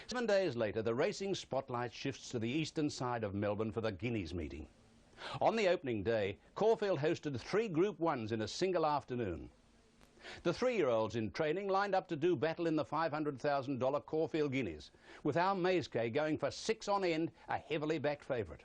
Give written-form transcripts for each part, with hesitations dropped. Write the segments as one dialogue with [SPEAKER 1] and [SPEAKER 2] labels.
[SPEAKER 1] 7 days later, the racing spotlight shifts to the eastern side of Melbourne for the Guineas meeting. On the opening day, Caulfield hosted 3 Group 1s in a single afternoon. The 3-year-olds in training lined up to do battle in the $500,000 Caulfield Guineas, with our Maizke going for 6 on end, a heavily backed favourite.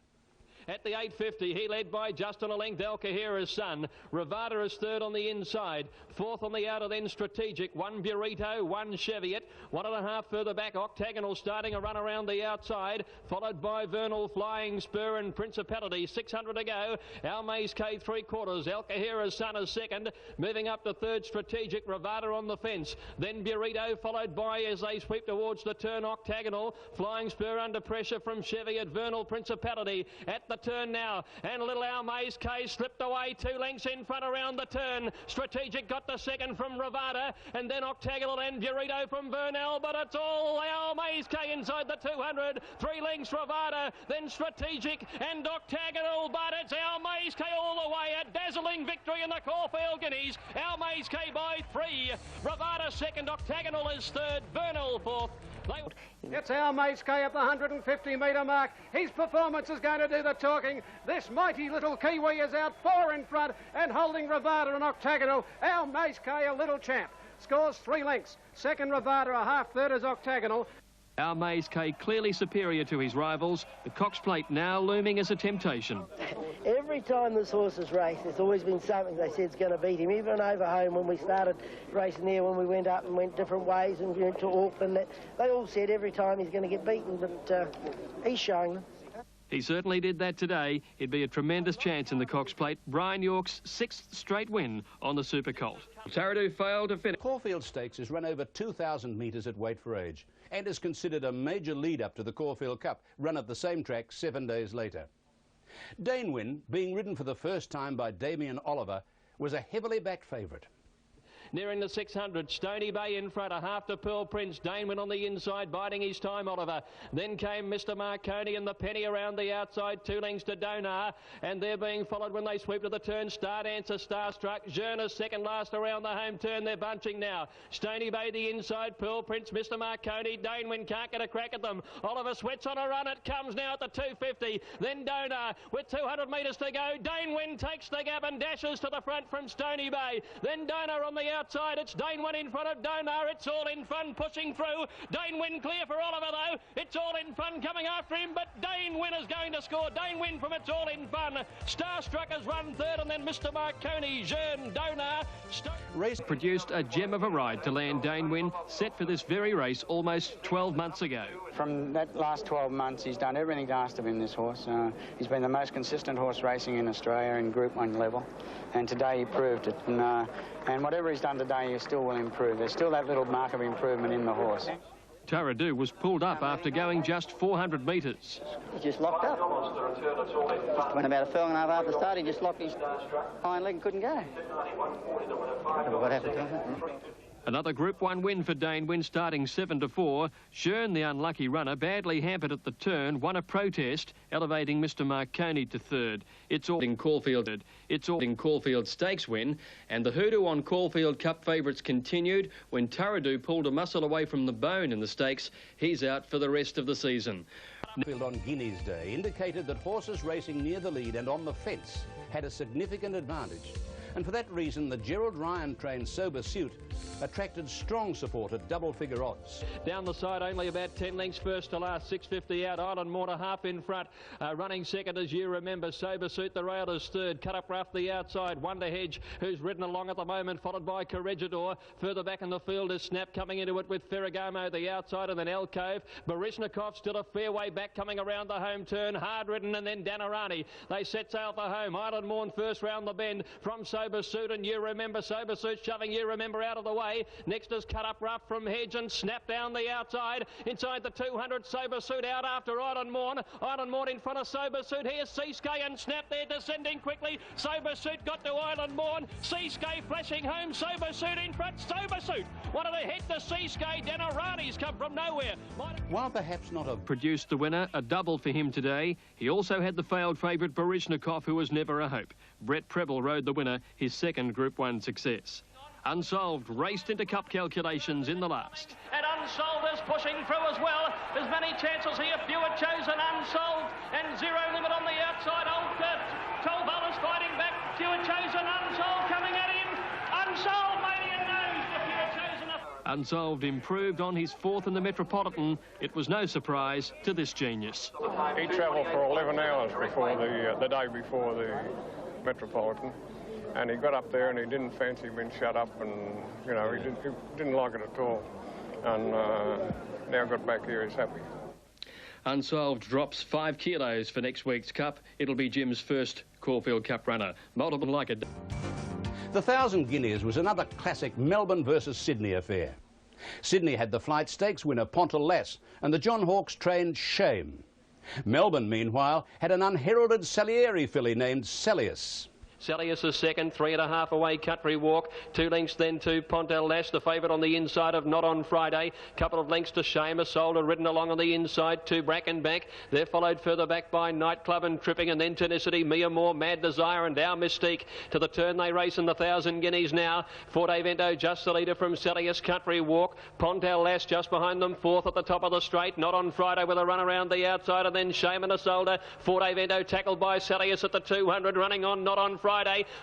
[SPEAKER 2] At the 850, he led by Justin a length, Alcahera's son. Rivada is third on the inside. Fourth on the outer, then Strategic. 1 Burrito, 1 Cheviot. 1.5 further back, Octagonal starting a run around the outside, followed by Vernal, Flying Spur and Principality. 600 to go. Our Maizke 3/4. Alcahera's son is second. Moving up to third, Strategic. Rivada on the fence. Then Burrito, followed by, as they sweep towards the turn, Octagonal. Flying Spur under pressure from Cheviot. Vernal, Principality. At the turn now, and little Our Maizke slipped away 2 lengths in front around the turn. Strategic got the second from Rivada, and then Octagonal and Burrito from Vernal, but it's all Our Maizke inside the 200. 3 lengths Rivada, then Strategic and Octagonal, but it's Our Maizke all the way. A dazzling victory in the Caulfield Guineas. Our Maizke by 3. Rivada second, Octagonal is third, Vernal fourth.
[SPEAKER 3] It's Our Maizke at the 150-metre mark. His performance is going to do the talking. This mighty little Kiwi is out 4 in front and holding Rivada and Octagonal. Our Maizke, a little champ, scores 3 lengths. Second Rivada, a half third is Octagonal.
[SPEAKER 2] Our Maizke clearly superior to his rivals. The Cox Plate now looming as a temptation.
[SPEAKER 4] Every time this horse has raced, there's always been something they said's going to beat him. Even over home when we started racing there, when we went up and went different ways and went to Auckland, they all said every time he's going to get beaten, but he's showing them.
[SPEAKER 2] He certainly did that today. It'd be a tremendous chance in the Cox Plate. Brian York's 6th straight win on the Super Colt. Taradu failed to finish.
[SPEAKER 1] Caulfield Stakes is run over 2,000 metres at weight for age and is considered a major lead-up to the Caulfield Cup, run at the same track 7 days later. Danewin, being ridden for the first time by Damien Oliver, was a heavily backed favourite.
[SPEAKER 2] Nearing the 600, Stony Bay in front, a half to Pearl Prince. Danewin on the inside, biding his time, Oliver. Then came Mr. Marconi and the penny around the outside, 2 lengths to Donar, and they're being followed when they sweep to the turn. Star Dancer, Starstruck, Journer second last around the home turn. They're bunching now. Stony Bay the inside, Pearl Prince, Mr. Marconi. Danewin can't get a crack at them. Oliver Sweat's on a run. It comes now at the 250. Then Donar with 200 metres to go. Danewin takes the gap and dashes to the front from Stony Bay. Then Donar on the outside. It's Danewin in front of Donar. It's all in fun pushing through. Danewin clear for Oliver though. It's all in fun coming after him, but Danewin is going to score. Danewin from It's All in Fun. Starstruck has run third, and then Mr. Marconi, Jean, Donar. Race produced a gem of a ride to land Danewin, set for this very race almost 12 months ago.
[SPEAKER 5] From that last 12 months, he's done everything asked of him, this horse. He's been the most consistent horse racing in Australia in Group 1 level, and today he proved it. And whatever he's done today, he still will improve. There's still that little mark of improvement in the horse.
[SPEAKER 2] Taradu was pulled up after going just 400 metres.
[SPEAKER 6] He just locked up. Just went about a furlong and a half after start. He just locked his hind leg and couldn't go. What happened to him?
[SPEAKER 2] Another Group 1 win for Danewin, starting 7-4. Schön, the unlucky runner, badly hampered at the turn, won a protest, elevating Mr. Marconi to third. It's all in Caulfield. It's all in Caulfield Stakes win, and the hoodoo on Caulfield Cup favourites continued when Taradu pulled a muscle away from the bone in the stakes. He's out for the rest of the season.
[SPEAKER 1] Caulfield on Guineas Day indicated that horses racing near the lead and on the fence had a significant advantage. And for that reason, the Gerald Ryan-trained Sober Suit attracted strong support at double-figure odds.
[SPEAKER 2] Down the side, only about 10 lengths first to last, 650 out. Island Mortar half in front. Running second, as you remember, Sober Suit. The rail is third. Cut Up Rough the outside. Wonder Hedge, who's ridden along at the moment, followed by Corregidor. Further back in the field is Snap coming into it with Ferragamo the outside, and then Alcove. Barishnikov still a fair way back coming around the home turn. Hard ridden, and then Danarani. They set sail for home. Island Morn first round the bend from Sober Suit, and you remember Sober Suit shoving you remember out of the way. Next is Cut Up Rough from Hedge and Snap down the outside. Inside the 200, Sober Suit out after Island Morn. Island Morn in front of Sober Suit. Here's Seascape and Snap there descending quickly. Sober Suit got to Island Morn. Seascape flashing home. Sober Suit in front. Sober Suit wanted to head to Seascape. Danarani's come from nowhere.
[SPEAKER 1] While perhaps not a...
[SPEAKER 2] Produced the winner, a double for him today. He also had the failed favourite Barishnikov, who was never a hope. Brett Preble rode the winner, his second Group 1 success. Unsolved raced into cup calculations in the last.
[SPEAKER 7] And
[SPEAKER 2] Unsolved is pushing through as well. There's many chances here. Fewer chosen, Unsolved, and Zero Limit on the outside. Old Tolbal is fighting back. Fewer chosen, Unsolved coming at him. Unsolved, maybe a nose to Fewer chosen.
[SPEAKER 7] Unsolved improved on his fourth in the Metropolitan. It was no surprise to this genius.
[SPEAKER 8] He travelled for 11 hours before the day before the Metropolitan, and he got up there and he didn't fancy being shut up, and you know he didn't like it at all, and now got back here, he's happy.
[SPEAKER 7] Unsolved drops 5 kilos for next week's Cup. It'll be Jim's first Caulfield Cup runner. Multiple like it.
[SPEAKER 1] The 1,000 Guineas was another classic Melbourne versus Sydney affair. Sydney had the Flight Stakes winner Ponteless and the John Hawkes trained Shame. Melbourne, meanwhile, had an unheralded Salieri filly named Celius.
[SPEAKER 2] Celius is second, 3.5 away Country Walk. 2 lengths then to Ponteless, the favourite on the inside of Not On Friday. Couple of lengths to Shame, Sold ridden along on the inside to Brackenback. They're followed further back by Nightclub and Tripping, and then Tenacity, Mia Moore, Mad Desire and Our Mystique. To the turn they race in the 1,000 Guineas now. Forte Vento just the leader from Celius, Country Walk. Ponteless just behind them, fourth at the top of the straight. Not On Friday with a run around the outside, and then Shame and Isolde. Forte Vento tackled by Celius at the 200, running on Not On Friday.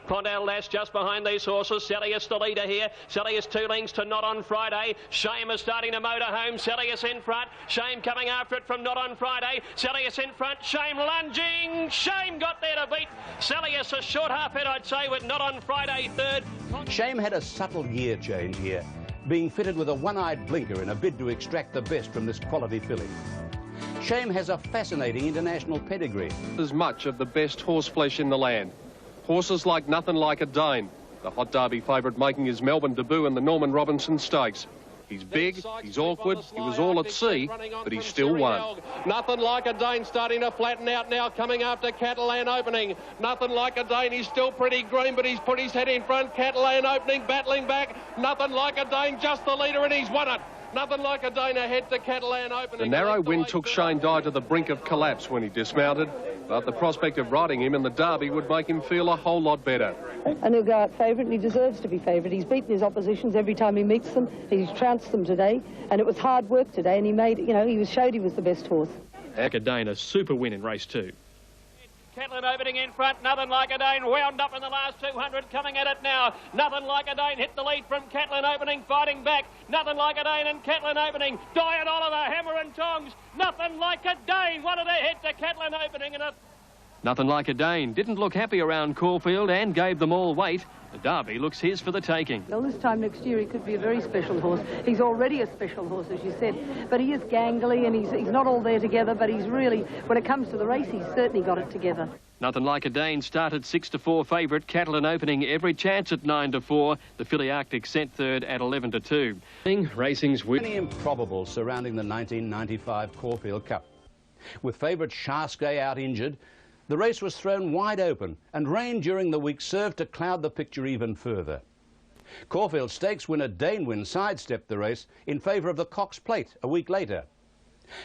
[SPEAKER 2] Ponteless just behind these horses. Celius the leader here. Celius 2 lengths to Not On Friday. Shame is starting to motor home. Celius in front. Shame coming after it from Not On Friday. Celius in front. Shame lunging. Shame got there to beat Celius. A short half head, I'd say, with Not On Friday third.
[SPEAKER 1] Shame had a subtle gear change here, being fitted with a one-eyed blinker in a bid to extract the best from this quality filly. Shame has a fascinating international pedigree.
[SPEAKER 9] There's much of the best horse flesh in the land. Horses like Nothing Like a Dane, the Hot Derby favourite making his Melbourne debut in the Norman Robinson Stakes. He's big, he's awkward, he was all at sea, but he still won.
[SPEAKER 10] Nothing Like a Dane starting to flatten out now, coming after Catalan Opening. Nothing Like a Dane, he's still pretty green, but he's put his head in front. Catalan Opening battling back. Nothing Like a Dane, just the leader, and he's won it. Nothing Like a Dane ahead to Catalan Opening.
[SPEAKER 9] The narrow wind took Shane Dye to the brink of collapse when he dismounted, but the prospect of riding him in the Derby would make him feel a whole lot better.
[SPEAKER 11] And he'll go out favourite, and he deserves to be favourite. He's beaten his oppositions every time he meets them. He's trounced them today, and it was hard work today, and he made, you know, showed he was the best horse.
[SPEAKER 7] Acadane, a super win in race 2.
[SPEAKER 2] Catalan Opening in front. Nothing Like a Dane wound up in the last 200, coming at it now. Nothing Like a Dane hit the lead from Catalan Opening, fighting back. Nothing Like a Dane and Catalan Opening. Dye and Oliver, hammer and tongs. Nothing Like a Dane. One of their head to Catalan Opening, and a...
[SPEAKER 7] Nothing Like a Dane didn't look happy around Caulfield and gave them all weight. The Derby looks his for the taking.
[SPEAKER 11] Well, this time next year he could be a very special horse. He's already a special horse, as you said, but he is gangly and he's not all there together, but he's really, when it comes to the race, he's certainly got it together.
[SPEAKER 7] Nothing Like a Dane started 6-4 favourite. Catalan Opening every chance at 9-4. The filly Arctic sent third at 11-2. Racing's win.
[SPEAKER 1] Many improbables surrounding the 1995 Caulfield Cup. With favourite Shaskay out injured, the race was thrown wide open, and rain during the week served to cloud the picture even further. Caulfield Stakes winner Danewin sidestepped the race in favour of the Cox Plate a week later.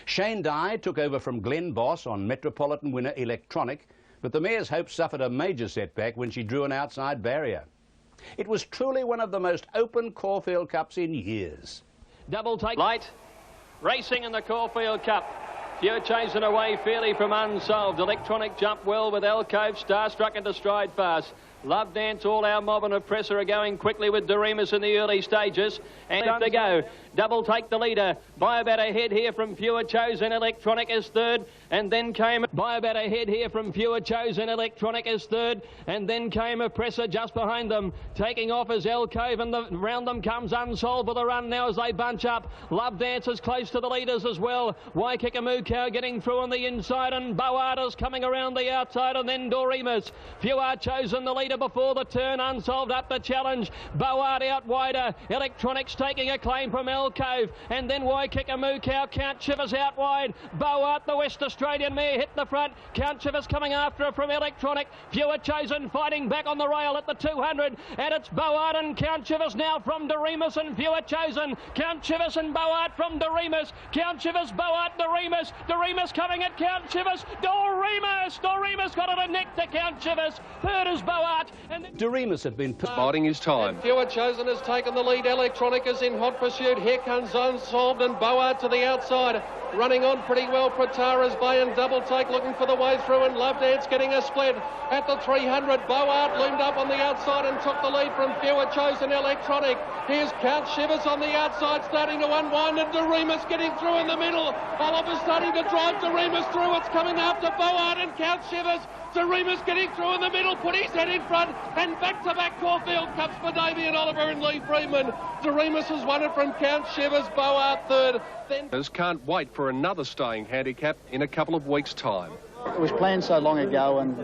[SPEAKER 1] Shane Dye took over from Glenn Boss on Metropolitan winner Electronic, but the mare's hopes suffered a major setback when she drew an outside barrier. It was truly one of the most open Caulfield Cups in years.
[SPEAKER 2] Double take light, racing in the Caulfield Cup. Few chosen away fairly from Unsolved. Electronic jumped well with Alcove, Starstruck into stride fast. Love Dance, all our mob and oppressor are going quickly with Doremus in the early stages. And to go. Double take the leader. By about a head here from Fewer Chosen. Electronic is third. And then came by about a head here from Fewer Chosen. Electronic is third. And then came Oppressor just behind them. Taking off is Alcove, and round them comes Unsolved with a run now as they bunch up. Love Dance is close to the leaders as well. Waikikamu Cow getting through on the inside, and Boarda's coming around the outside, and then Doremus. Fewer Chosen the leader before the turn. Unsolved up the challenge. Board out wider. Electronics taking a claim from Alcove, and then Waikikamu Cow. Count Shivers out wide. Board, the West Australian mare, hit the front. Count Shivers coming after her from Electronic. Fewer Chosen fighting back on the rail at the 200, and it's Board and Count Shivers now from Doremus and Fewer Chosen. Count Shivers and Board from Doremus. Count Shivers, Board, Doremus. Doremus coming at Count Shivers. Doremus got it a neck to Count Shivers. Third is Board.
[SPEAKER 1] Doremus had been
[SPEAKER 9] biding his time.
[SPEAKER 10] Fewer Chosen has taken the lead. Electronic is in hot pursuit. Here comes Unsolved and Boart to the outside. Running on pretty well for Tara's Bay and Double Take looking for the way through, and Love Dance getting a split. At the 300, Boart loomed up on the outside and took the lead from Fewer Chosen Electronic. Here's Count Shivers on the outside starting to unwind, and Doremus getting through in the middle. Oliver starting to drive Doremus through. It's coming after Boart and Count Shivers. Doremus getting through in the middle, put his head in front, and back-to-back Caulfield Cups for Damien Oliver and Lee Freeman. Doremus has won it from Count Shivers, Boart third.
[SPEAKER 9] Can't wait for another staying handicap in a couple of weeks' time.
[SPEAKER 6] It was planned so long ago, and,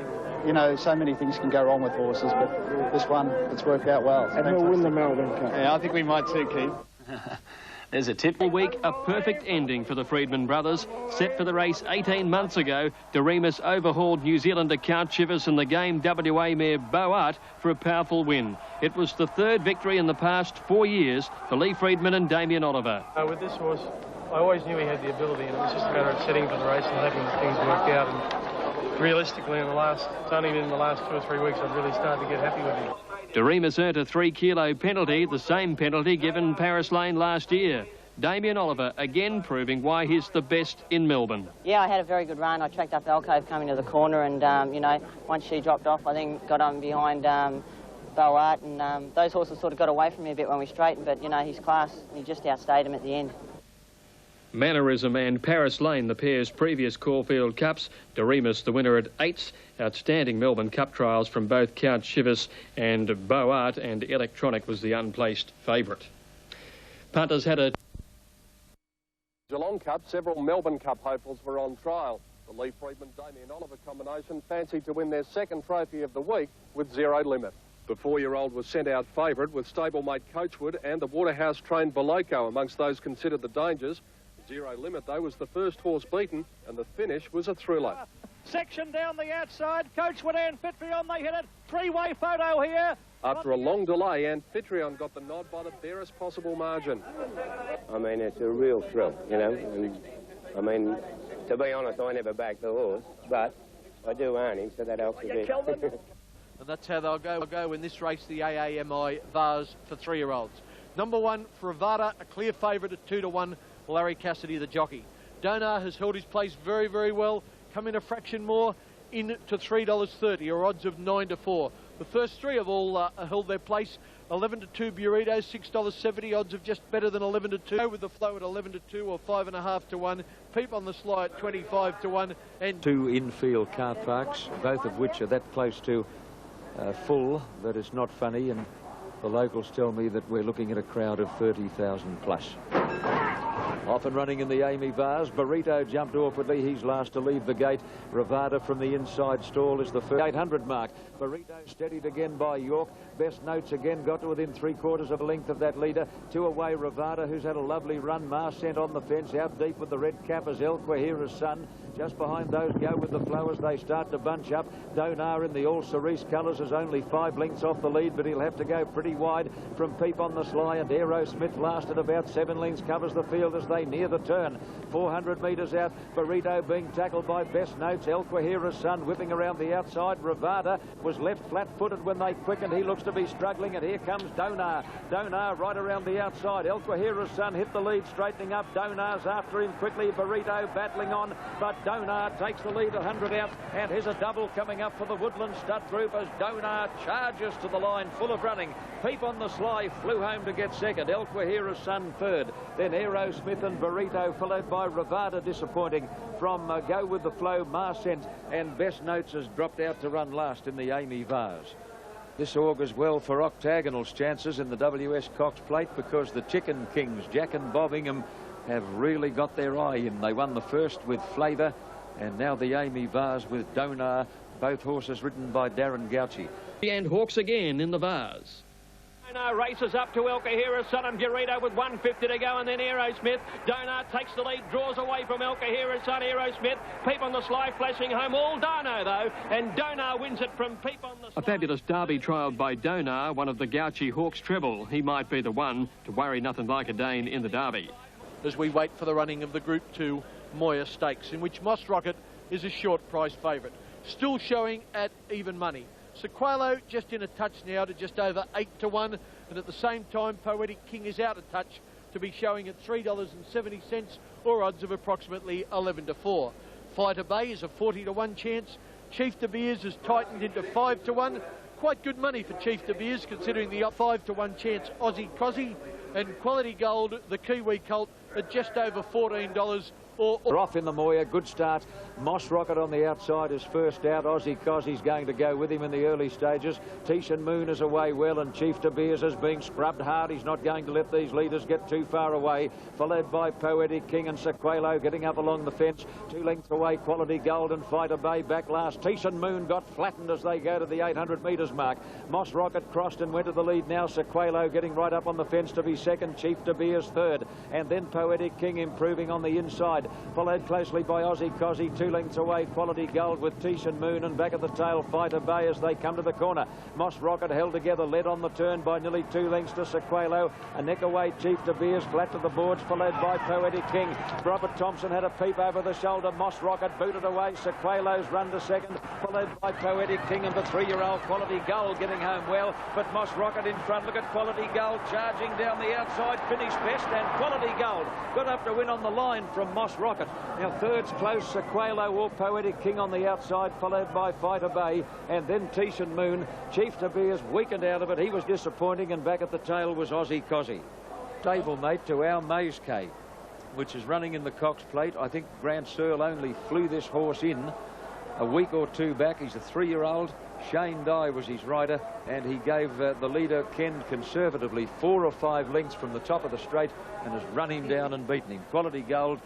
[SPEAKER 6] you know, so many things can go wrong with horses, but this one, it's worked out well.
[SPEAKER 12] And we'll win the Melbourne Cup.
[SPEAKER 6] Yeah, I think we might too, Keith.
[SPEAKER 7] There's a typical week, a perfect ending for the Freedman brothers. Set for the race 18 months ago, Doremus overhauled New Zealander Count Shivers and the game WA mare Boart for a powerful win. It was the third victory in the past 4 years for Lee Freedman and Damien Oliver.
[SPEAKER 12] With this horse, I always knew he had the ability, and it was just a matter of setting for the race and having things work out. And realistically, it's only been in the last 2 or 3 weeks I've really started to get happy with him.
[SPEAKER 7] Doremus earned a 3-kilo penalty, the same penalty given Paris Lane last year. Damien Oliver again proving why he's the best in Melbourne.
[SPEAKER 13] Yeah, I had a very good run. I tracked up Alcove coming to the corner, and, you know, once she dropped off, I then got on behind Boart, and those horses sort of got away from me a bit when we straightened, but, you know, his class, he just outstayed him at the end.
[SPEAKER 7] Mannerism and Paris Lane, the pair's previous Caulfield Cups. Doremus, the winner at 8. Outstanding Melbourne Cup trials from both Count Shivers and Boart, and Electronic was the unplaced favourite. Punters had a...
[SPEAKER 9] Geelong Cup, several Melbourne Cup hopefuls were on trial. The Lee Freedman-Damien Oliver combination fancied to win their second trophy of the week with Zero Limit. The 4-year-old was sent out favourite with stablemate Coachwood and the Waterhouse-trained Boloco amongst those considered the dangers. Zero Limit, though, was the first horse beaten, and the finish was a thriller.
[SPEAKER 3] Section down the outside, Coachwood and Fitrion, they hit it. 3-way photo here.
[SPEAKER 9] After a long delay, Amphitryon got the nod by the barest possible margin.
[SPEAKER 14] I mean, it's a real thrill, you know. And, I mean, to be honest, I never backed the horse, but I do own him, so that helps a bit.
[SPEAKER 15] And that's how they'll go in this race, the AAMI Vase for 3-year-olds. Number 1, Fravada, a clear favourite at 2-1, Larry Cassidy, the jockey. Donar has held his place very, very well. Come in a fraction more, in to $3.30, or odds of 9-4. The first 3 have all held their place. 11-2 Burritos, $6.70, odds of just better than 11-2. With the flow at 11-2 or 5.5-1. Peep on the Sly at 25-1. And
[SPEAKER 16] 2 infield car parks, both of which are that close to full that it's not funny, and the locals tell me that we're looking at a crowd of 30,000 plus. Off and running in the Amy Vase. Burrito jumped awkwardly. He's last to leave the gate. Ravada from the inside stall is the first 800 mark. Burrito steadied again by York. Best Notes again got to within 3/4 of a length of that leader. 2 away Ravada, who's had a lovely run. Mars sent on the fence. Out deep with the red cap as Elquahira's son. Just behind those Go With The Flow as they start to bunch up. Donar in the all cerise colours is only 5 lengths off the lead, but he'll have to go pretty wide from Peep on the Sly, and Aerosmith last at about 7 lengths, covers the field as they near the turn. 400 metres out, Burrito being tackled by Best Notes. Elquahira's son whipping around the outside. Ravada was left flat-footed when they quickened. He looks to be struggling, and here comes Donar. Donar right around the outside. Elquahira's son hit the lead, straightening up. Donar's after him quickly. Burrito battling on, but Donar takes the lead 100 out, and here's a double coming up for the Woodland Stud Group as Donar charges to the line full of running. Peep on the Sly flew home to get second. Elquahira's son third. Then Aerosmith and Burrito, followed by Ravada, disappointing from Go With The Flow, Marcent, and Best Notes has dropped out to run last in the Amy Vase. This augurs well for Octagonal's chances in the WS Cox Plate, because the Chicken Kings, Jack and Bob Ingham, have really got their eye in. They won the first with Flavour, and now the Amy Vase with Donar, both horses ridden by Darren Gauci.
[SPEAKER 7] And Hawks again in the Vase.
[SPEAKER 2] Donar races up to Elquahira's son and Burrito with 150 to go, and then Aerosmith. Donar takes the lead, draws away from Elquahira's son, Aerosmith. Peep on the Sly flashing home, all Dano though, and Donar wins it from Peep on the Sly.
[SPEAKER 7] A fabulous derby trialled by Donar, one of the Gauci Hawks treble. He might be the one to worry nothing like a Dane in the derby.
[SPEAKER 15] As we wait for the running of the Group 2 Moya Stakes, in which Moss Rocket is a short price favourite, still showing at even money. Sequalo just in a touch now to just over 8-1, and at the same time Poetic King is out a touch to be showing at $3.70 or odds of approximately 11-4. Fighter Bay is a 40-1 chance. Chief De Beers is tightened into 5-1. Quite good money for Chief De Beers considering the 5-1 chance Aussie Cozzy. And Quality Gold, the Kiwi colt, at just over $14 or
[SPEAKER 16] off in the Moya. Good start. Moss Rocket on the outside is first out. Aussie Cozzy's going to go with him in the early stages. Tishan Moon is away well, and Chief De Beers is being scrubbed hard. He's not going to let these leaders get too far away. Followed by Poetic King and Sequelo getting up along the fence. 2 lengths away, Quality Gold and Fighter Bay back last. Tishan Moon got flattened as they go to the 800 metres mark. Moss Rocket crossed and went to the lead now. Sequelo getting right up on the fence to be second. Chief De Beers third. And then Poetic King improving on the inside. Followed closely by Aussie Cozzy, 2 lengths away, Quality Gold with Tishan Moon, and back at the tail, Fighter Bay as they come to the corner. Moss Rocket held together, led on the turn by nearly 2 lengths to Sequelo. A neck away, Chief De Beers flat to the boards, followed by Poetic King. Robert Thompson had a peep over the shoulder. Moss Rocket booted away. Sequelo's run to second, followed by Poetic King and the 3-year-old Quality Gold getting home well. But Moss Rocket in front. Look at Quality Gold charging down the outside, finished best, and Quality Gold got up to win on the line from Moss Rocket. Now third's close, Sequelo or Poetic King on the outside, followed by Fighter Bay, and then Tishan Moon. Chief De Beers weakened out of it. He was disappointing, and back at the tail was Aussie Cozzy. Stablemate to our Maze K, which is running in the Cox Plate. I think Grant Searle only flew this horse in a week or two back. He's a 3-year-old. Shane Dye was his rider, and he gave the leader, Ken, conservatively 4 or 5 lengths from the top of the straight and has run him down and beaten him. Quality Gold.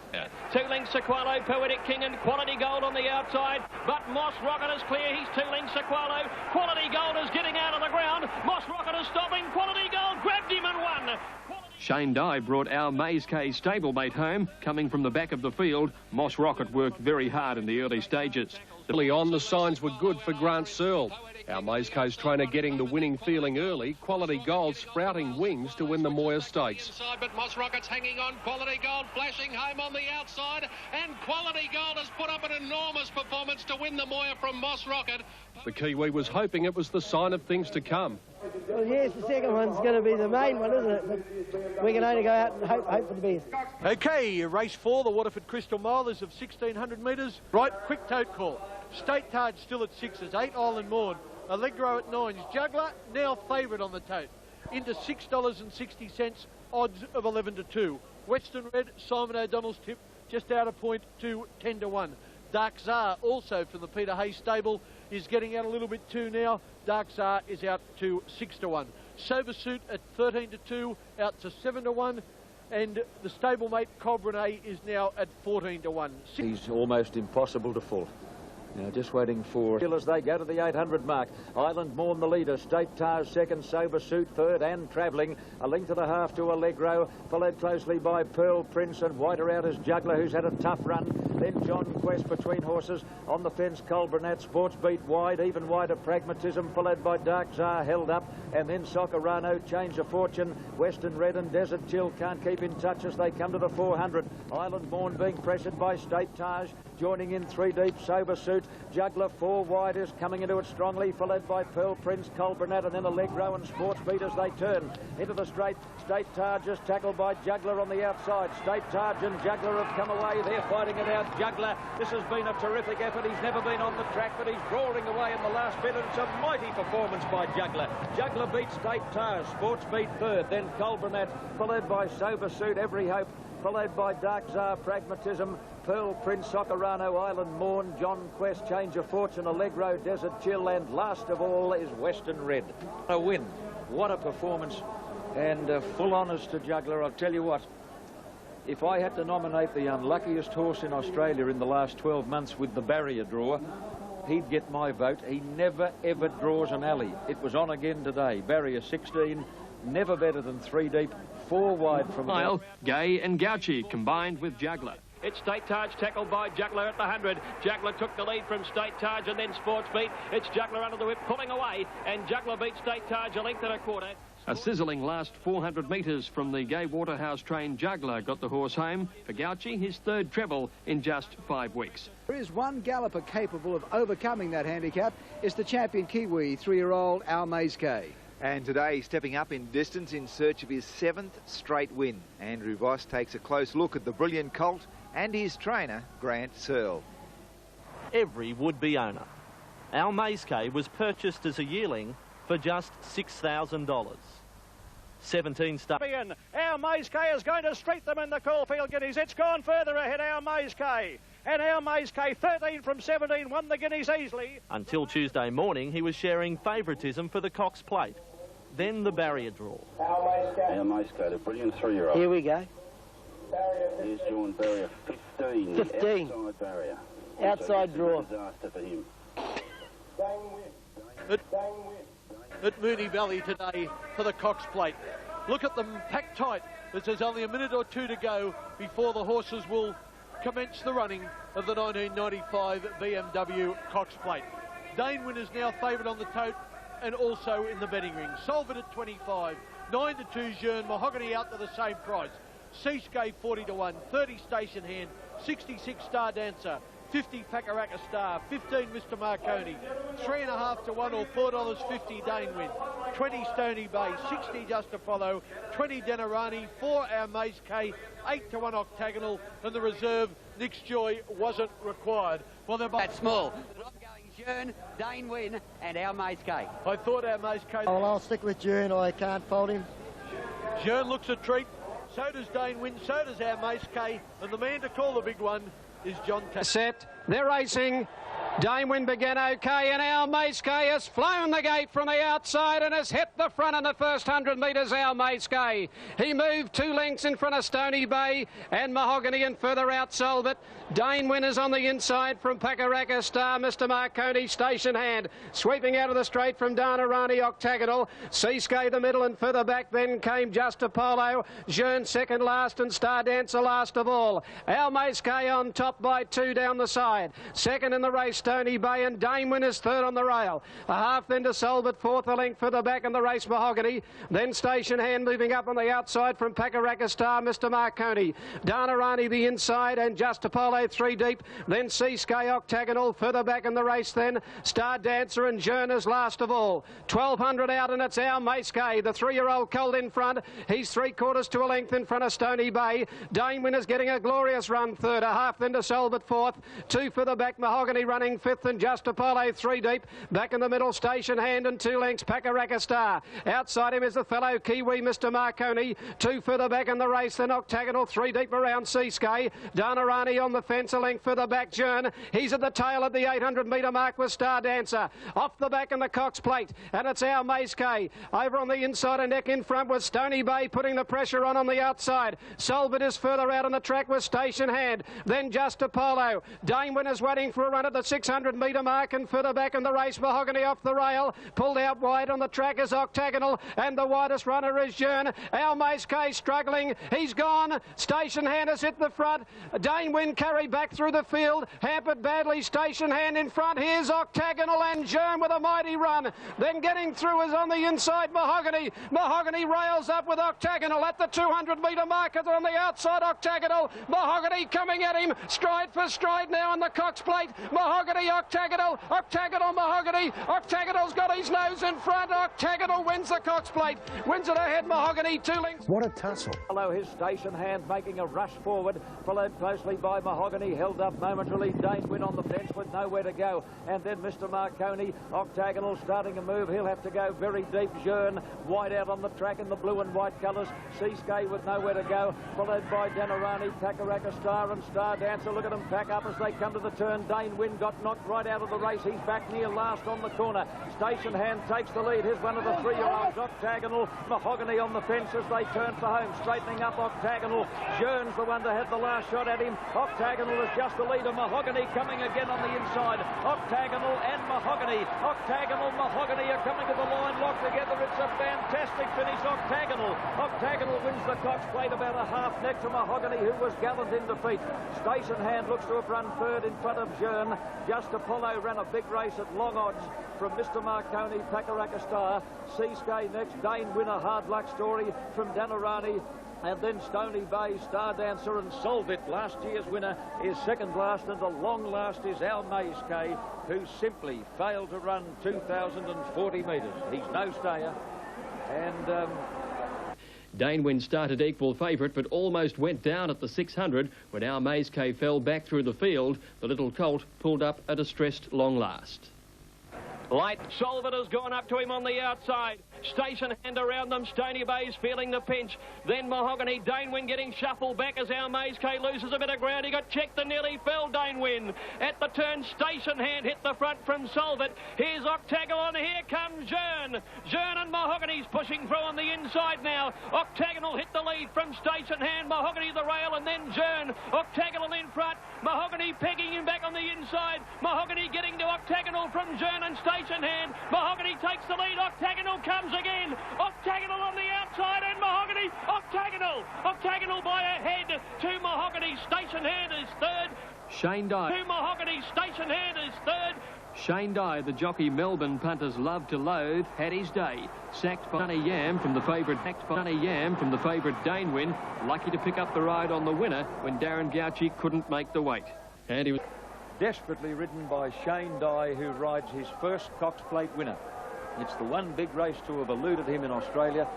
[SPEAKER 2] 2 lengths Sequelo, Poetic King and Quality Gold on the outside, but Moss Rocket is clear. He's 2 lengths Sequelo. Quality Gold is getting out of the ground. Moss Rocket is stopping. Quality Gold grabbed him and won.
[SPEAKER 7] Shane Dye brought our Maze K stablemate home. Coming from the back of the field, Moss Rocket worked very hard in the early stages.
[SPEAKER 9] Early on, the signs were good for Grant Searle. Our Maze K's trainer getting the winning feeling early. Quality Gold sprouting wings to win the Moya Stakes.
[SPEAKER 10] Inside, but Moss Rocket's hanging on. Quality Gold flashing home on the outside, and Quality Gold has put up an enormous performance to win the Moya from Moss Rocket.
[SPEAKER 9] The Kiwi was hoping it was the sign of things to come.
[SPEAKER 4] Well, yes, the second one's going to be the main one, isn't it? But we can only go out and hope for the best.
[SPEAKER 15] Okay, race 4, the Waterford Crystal Mile is of 1,600 metres. Right, quick tote call. State Targe still at 6s, 8 Island Morn. Allegro at 9s. Juggler now favourite on the tote. Into $6.60, odds of 11-2. Western Red, Simon O'Donnell's tip, just out of point to 10-1. Dark Czar, also from the Peter Hayes stable, is getting out a little bit too now. Dark Czar is out to 6-1. Sober Suit at 13-2, out to 7-1. And the stablemate Cobrene is now at 14-1.
[SPEAKER 16] He's almost impossible to fault. Now just waiting for as they go to the 800 mark. Island Morn the leader, State Targe second, Sober Suit third and travelling. A length and a half to Allegro, followed closely by Pearl Prince, and wider out is Juggler, who's had a tough run. Then John Quest between horses. On the fence, Colbernat, Sports Beat wide, even wider Pragmatism, followed by Dark Czar held up, and then Socorano, Change of Fortune, Western Red and Desert Chill can't keep in touch as they come to the 400. Island Morn being pressured by State Targe, joining in 3 deep, Sober Suit. Juggler 4 wide is coming into it strongly, followed by Pearl Prince, Colbernat, and then Allegro and Sports Beat as they turn into the straight. State Targe is tackled by Juggler on the outside. State Targe and Juggler have come away. They're fighting it out. Juggler, this has been a terrific effort. He's never been on the track, but he's roaring away in the last bit, and it's a mighty performance by Juggler. Juggler beats State Targe, Sports Beat third, then Colbernat, followed by Sober Suit, Every Hope, followed by Dark Czar, Pragmatism, Pearl Prince, Socorano, Island Morn, John Quest, Change of Fortune, Allegro, Desert Chill, and last of all is Western Red. A win. What a performance, and full honours to Juggler. I'll tell you what, if I had to nominate the unluckiest horse in Australia in the last 12 months with the barrier draw, he'd get my vote. He never, ever draws an alley. It was on again today. Barrier 16, never better than 3 deep, 4 wide from
[SPEAKER 7] Mile, Gay and Gauchi combined with Juggler.
[SPEAKER 2] It's State Targe tackled by Juggler at the 100. Juggler took the lead from State Targe and then Sports Beat. It's Juggler under the whip pulling away, and Juggler beats State Targe a length and a quarter.
[SPEAKER 7] A sizzling last 400 metres from the Gay Waterhouse trained Juggler got the horse home. For Gauchi, his 3rd treble in just 5 weeks.
[SPEAKER 17] There is one galloper capable of overcoming that handicap. It's the champion Kiwi, 3-year-old Our Maze K. And today he's stepping up in distance in search of his 7th straight win. Andrew Voss takes a close look at the brilliant colt and his trainer, Grant Searle.
[SPEAKER 18] Every would-be owner. Our Mayscay was purchased as a yearling for just $6,000. 17 star.
[SPEAKER 3] Our Mayscay is going to street them in the Caulfield Guineas. It's gone further ahead, Our Mayscay. And Our Mayscay, 13 from 17, won the Guineas easily.
[SPEAKER 18] Until Tuesday morning, he was sharing favouritism for the Cox Plate. Then the barrier draw.
[SPEAKER 19] Our Mayscay, the brilliant 3-year-old.
[SPEAKER 4] Here we go.
[SPEAKER 19] Here's joined barrier 15.
[SPEAKER 4] 15.
[SPEAKER 19] The outside barrier.
[SPEAKER 4] Outside draw.
[SPEAKER 19] Disaster for him.
[SPEAKER 15] At Moonee Valley today for the Cox Plate. Look at them packed tight as there's only a minute or two to go before the horses will commence the running of the 1995 BMW Cox Plate. Dane Win is now favoured on the tote and also in the betting ring. Solved at 25, 9-2 Jeune, Mahogany out to the same price. Seascape 40-1, 30 Station Hand, 66 Star Dancer, 50 Pakaraka Star, 15 Mr Marconi, 3.5-1 or $4.50 Dane Win, 20 Stony Bay, 60 Just Apollo, 20 Denarani, 4 Our Mayscay, 8-1 Octagonal, and the reserve Nick's Joy wasn't required. Well, they're
[SPEAKER 20] That's small. But I'm going Jeune, Dane Win, and Our Mayscay.
[SPEAKER 15] I thought Our Mayscay.
[SPEAKER 4] Well, I'll stick with Jeune. I can't fault him.
[SPEAKER 15] Jeune looks a treat. So does Dane Win. So does Our Mayscay. And the man to call the big one is John Cass.
[SPEAKER 3] Set. They're racing. Dane Win began okay, and Our Mayscay has flown the gate from the outside and has hit the front in the first 100 metres, Our Mayscay. He moved 2 lengths in front of Stony Bay and Mahogany, and further outsold it. Dane Win is on the inside from Pakaraka Star, Mr Marconi, Station Hand. Sweeping out of the straight from Danarani, Octagonal. Seascape the middle, and further back then came Just Apollo. Jeune second last and Star Dancer last of all. Our Mayscay on top by 2 down the side. Second in the race, Stony Bay, and Dane Win is third on the rail. A half then to Solbert, 4th a length further back in the race, Mahogany. Then Station Hand moving up on the outside from Pakaraka Star, Mr Marconi. Danarani the inside, and Just Apollo 3 deep. Then Seascape, Octagonal, further back in the race then. Star Dancer and Jeune is last of all. 1200 out, and it's Our Mayscay, the 3-year-old colt in front. He's 3/4 to a length in front of Stony Bay. Dane Win is getting a glorious run third. A half then to Solbert 4th. 2 further back, Mahogany running 5th, and Just Apollo 3 deep. Back in the middle, Station Hand, and 2 lengths, Pakaraka Star. Outside him is the fellow Kiwi, Mr Marconi. 2 further back in the race, then Octagonal 3 deep around Seascape. Danarani on the fence, a length further back, Jeune. He's at the tail at the 800 metre mark with Star Dancer. Off the back in the Cox Plate, and it's Our Mayscay. Over on the inside and neck in front with Stony Bay putting the pressure on the outside. Solbert is further out on the track with Station Hand. Then Just Apollo. Dane Win is waiting for a run at the 600 metre mark, and further back in the race, Mahogany off the rail. Pulled out wide on the track is Octagonal, and the widest runner is Jeune. Our Mayscay struggling. He's gone. Station Hand has hit the front. Dane Win carried back through the field. Hampered badly. Station Hand in front. Here's Octagonal, and Jeune with a mighty run. Then getting through is on the inside, Mahogany. Mahogany rails up with Octagonal at the 200 metre mark. On the outside, Octagonal. Mahogany coming at him. Stride for stride now on the Cox Plate. Mahogany, Octagonal. Octagonal, Mahogany. Octagonal's got his nose in front. Octagonal wins the Cox Plate. Wins it ahead, Mahogany, 2 lengths.
[SPEAKER 16] What a tussle. Follow his Station Hand making a rush forward, followed closely by Mahogany, held up momentarily. Dane Win on the fence with nowhere to go. And then Mr Marconi, Octagonal starting a move. He'll have to go very deep. Jeune wide out on the track in the blue and white colours. Seascape with nowhere to go, followed by Denarani, Pakaraka Star and Star Dancer. Look at them pack up as they come to the turn. Dane Win got knocked right out of the race. He's back near last on the corner. Station Hand takes the lead. Here's one of the 3-year-olds, Octagonal. Mahogany on the fence as they turn for home. Straightening up Octagonal. Jeune's the one to have the last shot at him. Octagonal is just the leader. Mahogany coming again on the inside. Octagonal and Mahogany. Octagonal, Mahogany are coming to the line, locked together. It's a fantastic finish. Octagonal. Octagonal wins the Cox Plate about a half neck to Mahogany, who was gallant in defeat. Station Hand looks to have run third in front of Jeune. Just Apollo ran a big race at long odds from Mr Marconi, Pakaraka Star. Seascape next. Dane Win, a hard luck story from Danarani. And then Stony Bay, Star Dancer and Solvit, last year's winner, is second last, and the long last is Our Mayscay, who simply failed to run 2,040 metres. He's no stayer. And
[SPEAKER 7] Dane Wynn started equal favourite but almost went down at the 600 when Our Maze K fell back through the field. The little colt pulled up a distressed long last.
[SPEAKER 2] Light Solvit has gone up to him on the outside. Station hand around them. Stony Bay's feeling the pinch. Then Mahogany. Dane Wynn getting shuffled back as Our Maze K loses a bit of ground. He got checked and nearly fell, Dane Wynn. At the turn, Station hand hit the front from Solvit. Here's Octagon. Here comes Jern. Jern and Mahogany's pushing through on the inside now. Octagonal hit the lead from Station hand. Mahogany the rail and then Jern. Octagonal in front. Mahogany pegging him back on the inside. Mahogany getting to Octagonal from Jern and Station hand. Mahogany takes the lead. Octagonal comes again. Octagonal on the outside and Mahogany. Octagonal by a head to Mahogany. Station hand is third.
[SPEAKER 7] Shane Dye.
[SPEAKER 2] To Mahogany. Station hand is third.
[SPEAKER 7] Shane Dye, the jockey Melbourne punters love to loathe, had his day. Sacked by Sunny Yam from the favourite Dane Wynn. Lucky to pick up the ride on the winner when Darren Gauci couldn't make the weight. And he was
[SPEAKER 16] desperately ridden by Shane Dye, who rides his first Cox Plate winner. It's the one big race to have eluded him in Australia.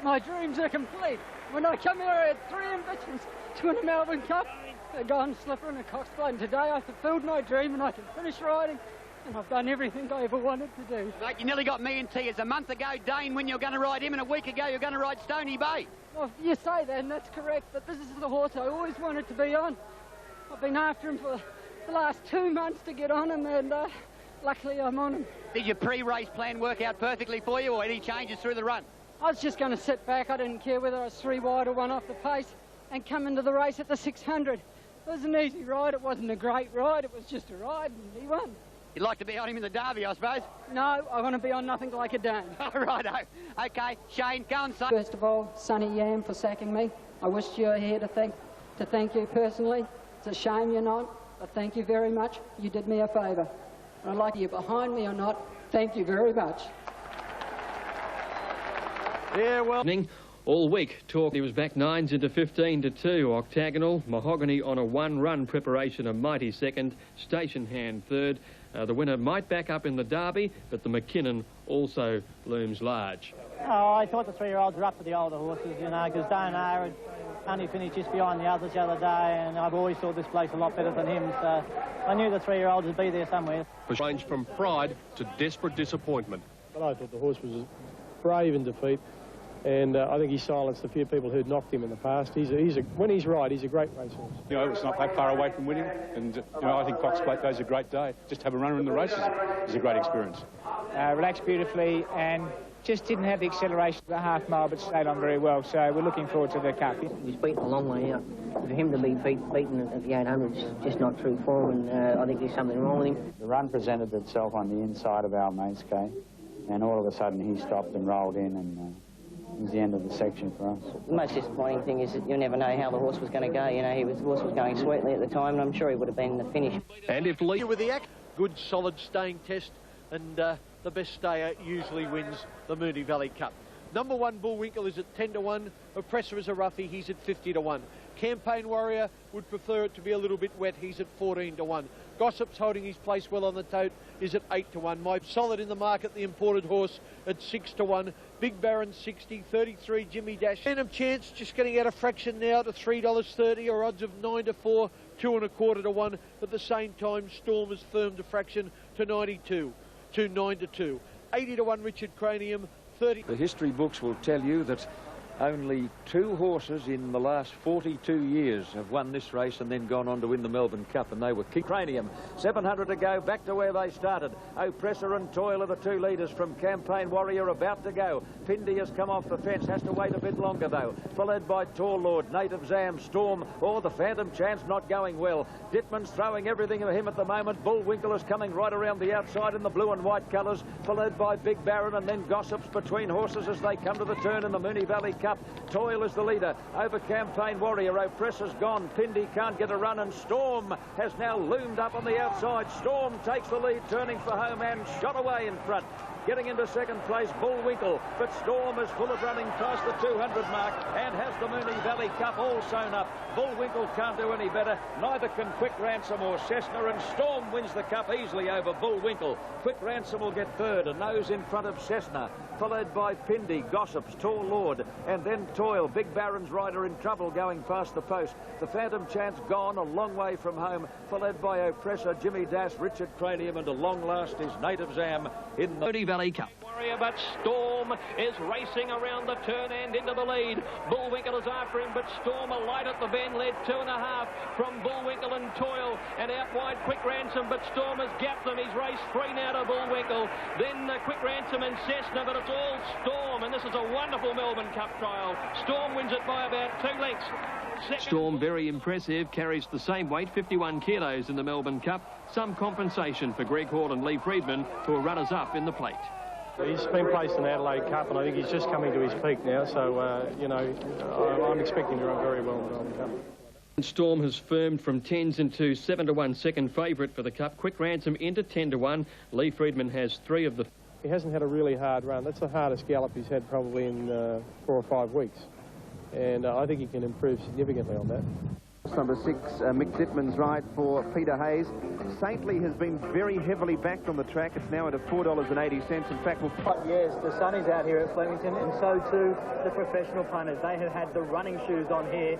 [SPEAKER 11] My dreams are complete. When I come here, I had 3 ambitions to win a Melbourne Cup, a Golden Slipper and a Cox Plate. And today I fulfilled my dream and I can finish riding. And I've done everything I ever wanted to do.
[SPEAKER 20] Mate, you nearly got me in tears. A month ago, Dane, when you were going to ride him, and a week ago, you're going to ride Stony Bay.
[SPEAKER 11] Well, you say that, and that's correct, but this is the horse I always wanted to be on. I've been after him for the last 2 months to get on him, and luckily I'm on him.
[SPEAKER 20] Did your pre-race plan work out perfectly for you, or any changes through the run?
[SPEAKER 11] I was just going to sit back. I didn't care whether I was 3 wide or 1 off the pace, and come into the race at the 600. It was an easy ride. It wasn't a great ride. It was just a ride, and he won.
[SPEAKER 20] You'd like to be on him in the Derby, I suppose?
[SPEAKER 11] No, I want to be on nothing like a Dane.
[SPEAKER 20] Righto. OK, Shane, go and say.
[SPEAKER 11] First of all, Sonny Yam for sacking me. I wish you were here to thank you personally. It's a shame you're not, but thank you very much. You did me a favour. I'd like you behind me or not, thank you very much.
[SPEAKER 7] Yeah, well... All week, he was back 9s into 15-2. Octagonal, Mahogany on a 1-run preparation, a mighty second. Station hand third. The winner might back up in the Derby, but the McKinnon also looms large.
[SPEAKER 21] Oh, I thought the 3-year-olds were up for the older horses, you know, because Donar had only finished just behind the others the other day, and I've always thought this place a lot better than him, so I knew the 3-year-olds would be there somewhere.
[SPEAKER 9] Ranged from pride to desperate disappointment.
[SPEAKER 12] But I thought the horse was brave in defeat. And I think he silenced a few people who'd knocked him in the past. When he's right, he's a great racehorse.
[SPEAKER 22] You know, it's not that far away from winning, and you know, I think Cox Plate Day's a great day. Just have a runner in the races is a great experience.
[SPEAKER 23] Relaxed beautifully and just didn't have the acceleration of the half mile, but stayed on very well. So we're looking forward to the Cup.
[SPEAKER 24] He's beaten a long way out. For him to be beaten at the 800 is just not true form, and I think there's something wrong with him.
[SPEAKER 5] The run presented itself on the inside of Our Maze K, and all of a sudden he stopped and rolled in, and it was the end of the section for us.
[SPEAKER 13] The most disappointing thing is that you never know how the horse was going to go. You know, the horse was going sweetly at the time, and I'm sure he would have been in the finish.
[SPEAKER 15] And if Lee with the good solid staying test, and the best stayer usually wins the Moonee Valley Cup. Number 1 Bullwinkle is at 10-1. Oppressor is a roughie. He's at 50-1. Campaign Warrior would prefer it to be a little bit wet. He's at 14-1. Gossip's holding his place well on the tote, is at 8-1. My solid in the market, the imported horse, at 6-1. Big Baron 60, 33 Jimmy Dash. Phantom Chance just getting out a fraction now to $3.30, or odds of 9-4, 2.25-1. At the same time, Storm has firmed a fraction to 92, to 9-2. 80-1 Richard Cranium, 30.
[SPEAKER 16] The history books will tell you that only 2 horses in the last 42 years have won this race and then gone on to win the Melbourne Cup, and they were Cranium. 700 to go, back to where they started. Oppressor and Toil are the 2 leaders from Campaign Warrior, about to go. Pindy has come off the fence, has to wait a bit longer though. Followed by Tall Lord, Native Zam, Storm, or the Phantom Chance not going well. Dittman's throwing everything at him at the moment. Bullwinkle is coming right around the outside in the blue and white colours, followed by Big Baron, and then Gossips between horses as they come to the turn in the Moonee Valley Cup. Toil is the leader over Campaign Warrior. Oppressor's gone. Pindy can't get a run, and Storm has now loomed up on the outside. Storm takes the lead, turning for home and shot away in front. Getting into second place, Bullwinkle. But Storm is full of running past the 200 mark and has the Moonee Valley Cup all sewn up. Bullwinkle can't do any better. Neither can Quick Ransom or Cessna, and Storm wins the cup easily over Bullwinkle. Quick Ransom will get third, a nose in front of Cessna, followed by Pindy, Gossips, Tall Lord, and then Toil. Big Baron's rider in trouble going past the post. The Phantom Chance gone a long way from home, followed by Oppressor, Jimmy Dash, Richard Cranium, and a long last is Native Zam in the Moonee Valley Cup.
[SPEAKER 2] But Storm is racing around the turn and into the lead. Bullwinkle is after him, but Storm alight at the bend, led 2.5 from Bullwinkle and Toil, and out wide Quick Ransom, but Storm has gapped them. He's raced 3 now to Bullwinkle, then Quick Ransom and Cessna, but it's all Storm, and this is a wonderful Melbourne Cup trial. Storm wins it by about 2 lengths.
[SPEAKER 7] Storm, very impressive, carries the same weight, 51 kilos in the Melbourne Cup. Some compensation for Greg Hall and Lee Friedman, who are runners-up in the plate.
[SPEAKER 12] He's been placed in the Adelaide Cup, and I think he's just coming to his peak now, so, you know, I'm expecting to run very well in the Melbourne Cup.
[SPEAKER 7] Storm has firmed from 10s into 7-1 second favourite for the Cup. Quick Ransom into 10-1. Lee Friedman has 3 of the...
[SPEAKER 12] He hasn't had a really hard run. That's the hardest gallop he's had probably in 4 or 5 weeks. And I think he can improve significantly on that.
[SPEAKER 1] Number 6, Mick Dittman's ride for Peter Hayes. Saintly has been very heavily backed on the track. It's now at $4.80. In fact,
[SPEAKER 21] yes, the sun is out here at Flemington, and so too the professional punters. They have had the running shoes on here.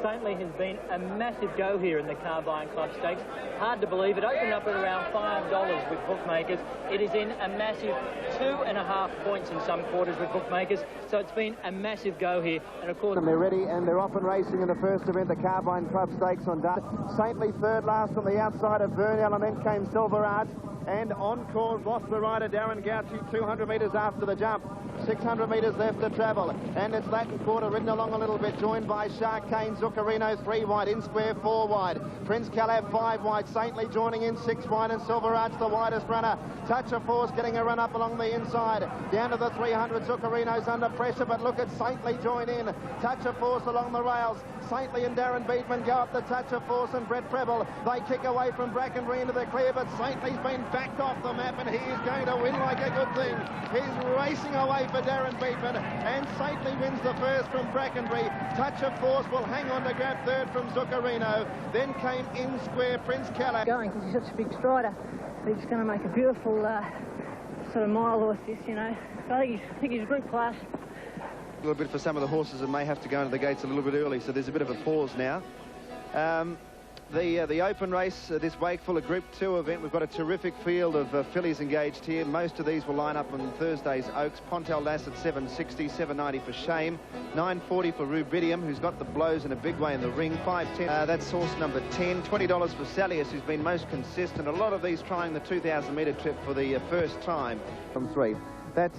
[SPEAKER 21] Saintly has been a massive go here in the Carbine Club Stakes. Hard to believe, it opened up at around $5 with bookmakers. It is in a massive 2.5 points in some quarters with bookmakers, so it's been a massive go here. And of course,
[SPEAKER 1] they're ready, and they're off and racing in the first event, the Carbine Club Stakes on Dart. Saintly third last on the outside of Burnell, and then came Silver Arch. And Encore lost the rider Darren Gauci 200 metres after the jump. 600 metres left to travel, and it's Latin Quarter ridden along a little bit, joined by Shark Kane, Zuccarino 3 wide, In Square 4 wide, Prince Calab 5 wide, Saintly joining in 6 wide, and Silver Arch the widest runner. Touch of Force getting a run up along the inside, down to the 300. Zuccarino's under pressure, but look at Saintly join in. Touch of Force along the rails. Saintly and Darren Beatman go up the Touch of Force, and Brett Preble, they kick away from Brackenbury into the clear, but Saintly's been backed off the map, and he is going to win like a good thing. He's racing away for Darren Beatman, and Saintly wins the first from Brackenbury. Touch of Force will hang on to grab third from Zuccarino. Then came In Square Prince Calab.
[SPEAKER 21] Going, because he's such a big strider. He's going to make a beautiful sort of mile horse, this, you know. So I think he's group class.
[SPEAKER 1] A little bit for some of the horses that may have to go into the gates a little bit early, so there's a bit of a pause now. The open race, this Wakefuller Group 2 event, we've got a terrific field of fillies engaged here. Most of these will line up on Thursday's Oaks. Pontel Lass at $7.60, $7.90 for Shame, $9.40 for Rubidium, who's got the blows in a big way in the ring, $5.10. That's horse number 10, $20 for Salius, who's been most consistent. A lot of these trying the 2,000-metre trip for the first time from 3. That's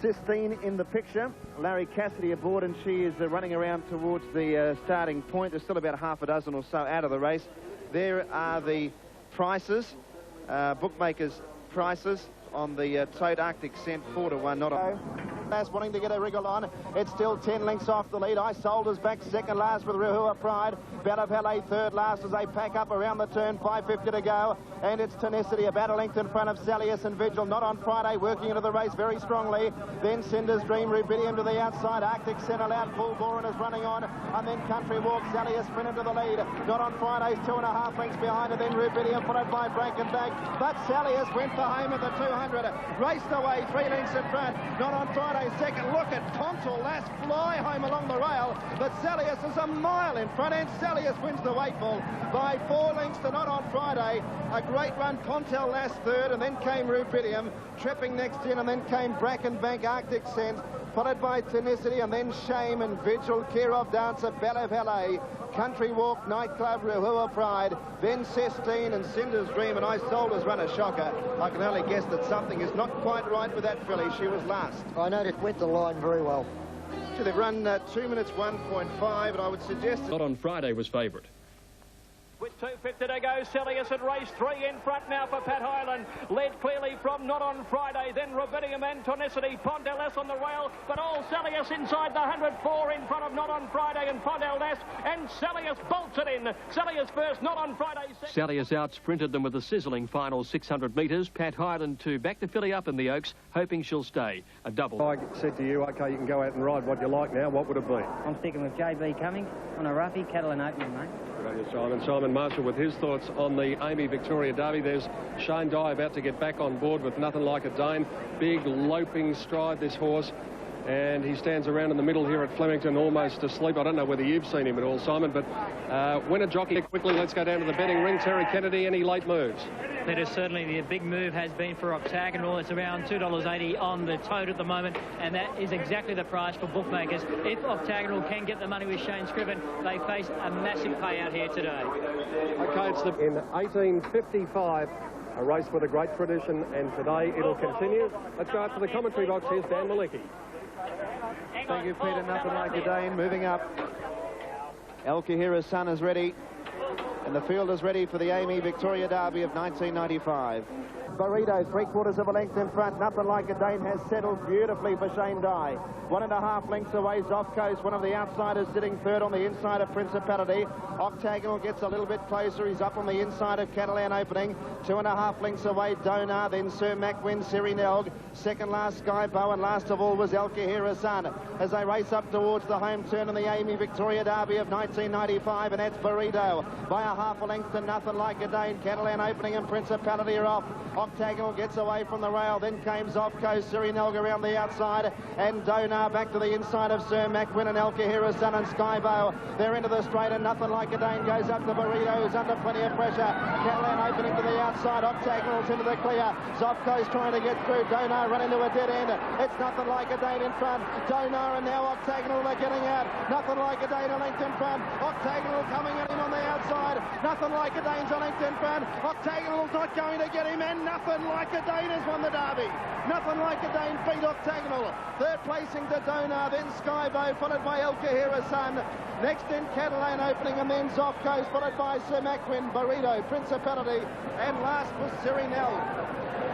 [SPEAKER 1] Sistine in the picture. Larry Cassidy aboard, and she is running around towards the starting point. There's still about half a dozen or so out of the race. There are the prices, bookmakers' prices on the Toad Arctic Scent 4-1, not a... Last wanting to get a wriggle on. It's still 10 lengths off the lead. I Sold is back second last with Ruhua Pride. Bella Valet third last as they pack up around the turn, 5.50 to go. And it's Tenacity about a length in front of Salius and Vigil, Not on Friday, working into the race very strongly. Then Cinder's Dream, Rubidium to the outside. Arctic Scent allowed, Paul Boren is running on. And then Country Walk, Salius sprint into the lead. Not on Friday's 2.5 lengths behind, and then Rubidium followed by Brackenbank. But Salius went for home at the 200. Raced away, 3 lengths in front. Not on Friday second. Look at Pontel Lass fly home along the rail, but Salius is a mile in front, and Salius wins the Wakeful by 4 lengths to Not on Friday. A great run, Pontel Lass third, and then came Rubidium, tripping next in, and then came Brackenbank, Arctic Scent, followed by Tenacity, and then Shame and Vigil, Kirov Dancer, Bella Valet, Country Walk, Nightclub, Ruhua Pride, then Sistine and Cinder's Dream, and I Sold has run a shocker. I can only guess that something is not quite right with that filly. She was last.
[SPEAKER 4] I know it went the line very well.
[SPEAKER 1] So they've run 2 minutes 1.5, and I would suggest...
[SPEAKER 7] Not on Friday was favourite.
[SPEAKER 6] 2:50 to go. Celius at race 3 in front now for Pat Hyland. Led clearly from Not On Friday, then Ravidium and Tonicity. Pondelas on the rail, but all Celius inside the 104 in front of Not On Friday and Pondelas, and Celius bolts it in. Celius first, Not On Friday second.
[SPEAKER 7] Celius out-sprinted them with a sizzling final 600 metres. Pat Hyland to back the filly up in the Oaks, hoping she'll stay. A double.
[SPEAKER 8] I said to you, OK, you can go out and ride what you like now. What would it be?
[SPEAKER 24] I'm sticking with JB Cummings on a roughie, Cattle and Opening, mate.
[SPEAKER 9] Good on you, Simon. Simon Marshall with his thoughts on the Amy Victoria Derby. There's Shane Dye about to get back on board with Nothing Like a Dane. Big loping stride, this horse. And he stands around in the middle here at Flemington almost asleep. I don't know whether you've seen him at all, Simon, but winner jockey quickly. Let's go down to the betting ring. Terry Kennedy, any late moves?
[SPEAKER 21] That is certainly the big move has been for Octagonal. It's around $2.80 on the tote at the moment, and that is exactly the price for bookmakers. If Octagonal can get the money with Shane Scriven, they face a massive payout here today.
[SPEAKER 8] OK, it's in 1855. A race with a great tradition, and today it'll continue. Let's go up to the commentary box. Here's Dan Malicki.
[SPEAKER 1] Thank you, Peter. Nothing Like a Dane. Moving up. El Kahira's son is ready. And the field is ready for the Amy Victoria Derby of 1995. Burrito, 3/4 of a length in front. Nothing Like a Dane has settled beautifully for Shane Dye. 1.5 lengths away, Off Coast, one of the outsiders sitting third on the inside of Principality. Octagonal gets a little bit closer. He's up on the inside of Catalan Opening. 2.5 lengths away, Donar, then Sir Macwin, Sirinelg. Second last, Sky Bow, and last of all was El Kahira's son. As they race up towards the home turn in the Amy Victoria Derby of 1995, and that's Burrito by a 1/2 length to Nothing Like a Dane. Catalan Opening and Principality are off. Octagonal gets away from the rail, then came Off Coast, Sirinelg around the outside, and Donar back to the inside of Sir Macwin and El Kahira's son and Skybow. They're into the straight, and Nothing Like a Dane goes up to Burrito, who's under plenty of pressure. Catalan Opening to the outside, Octagonal's into the clear. Off Coast trying to get through, Donar run into a dead end. It's Nothing Like a Dane in front. Donar and now Octagonal are getting out. Nothing Like a Dane a length in front. Octagonal coming at him on the outside. Nothing Like a Dane's a length in front. Octagonal's not going to get him, and Nothing Like a Dane has won the Derby. Nothing Like a Dane beat Octagonal. Third placing to Donar, then Skybow, followed by El Kahira's son. Next in Catalan Opening, and then Off Coast, followed by Sir Macwin, Burrito, Principality, and last was Sirinelg.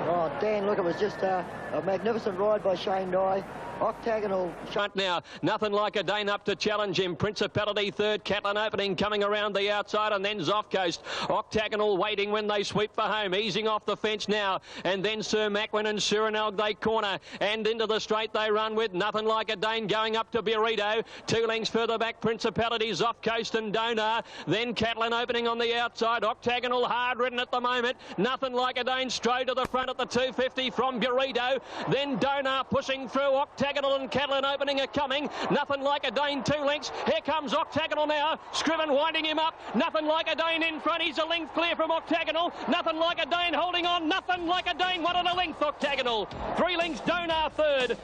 [SPEAKER 4] Oh, Dan, look, it was just a magnificent ride by Shane Dye. Octagonal.
[SPEAKER 2] Front now, Nothing Like a Dane up to challenge him. Principality third, Catalan Opening coming around the outside, and then Off Coast. Octagonal waiting when they sweep for home, easing off the fence now, and then Sir Macwin and Sirinelg they corner, and into the straight they run with Nothing Like a Dane going up to Burrito. 2 lengths further back, Principalities, Off Coast and Donar, then Catalan Opening on the outside. Octagonal hard ridden at the moment. Nothing Like a Dane straight to the front at the 250 from Burrito, then Donar pushing through. Octagonal and Catalan Opening are coming. Nothing Like a Dane 2 lengths. Here comes Octagonal now. Scriven winding him up. Nothing Like a Dane in front. He's a length clear from Octagonal. Nothing Like a Dane holding on. Nothing Like a Dane 1 length Octagonal. 3 lengths Donar third.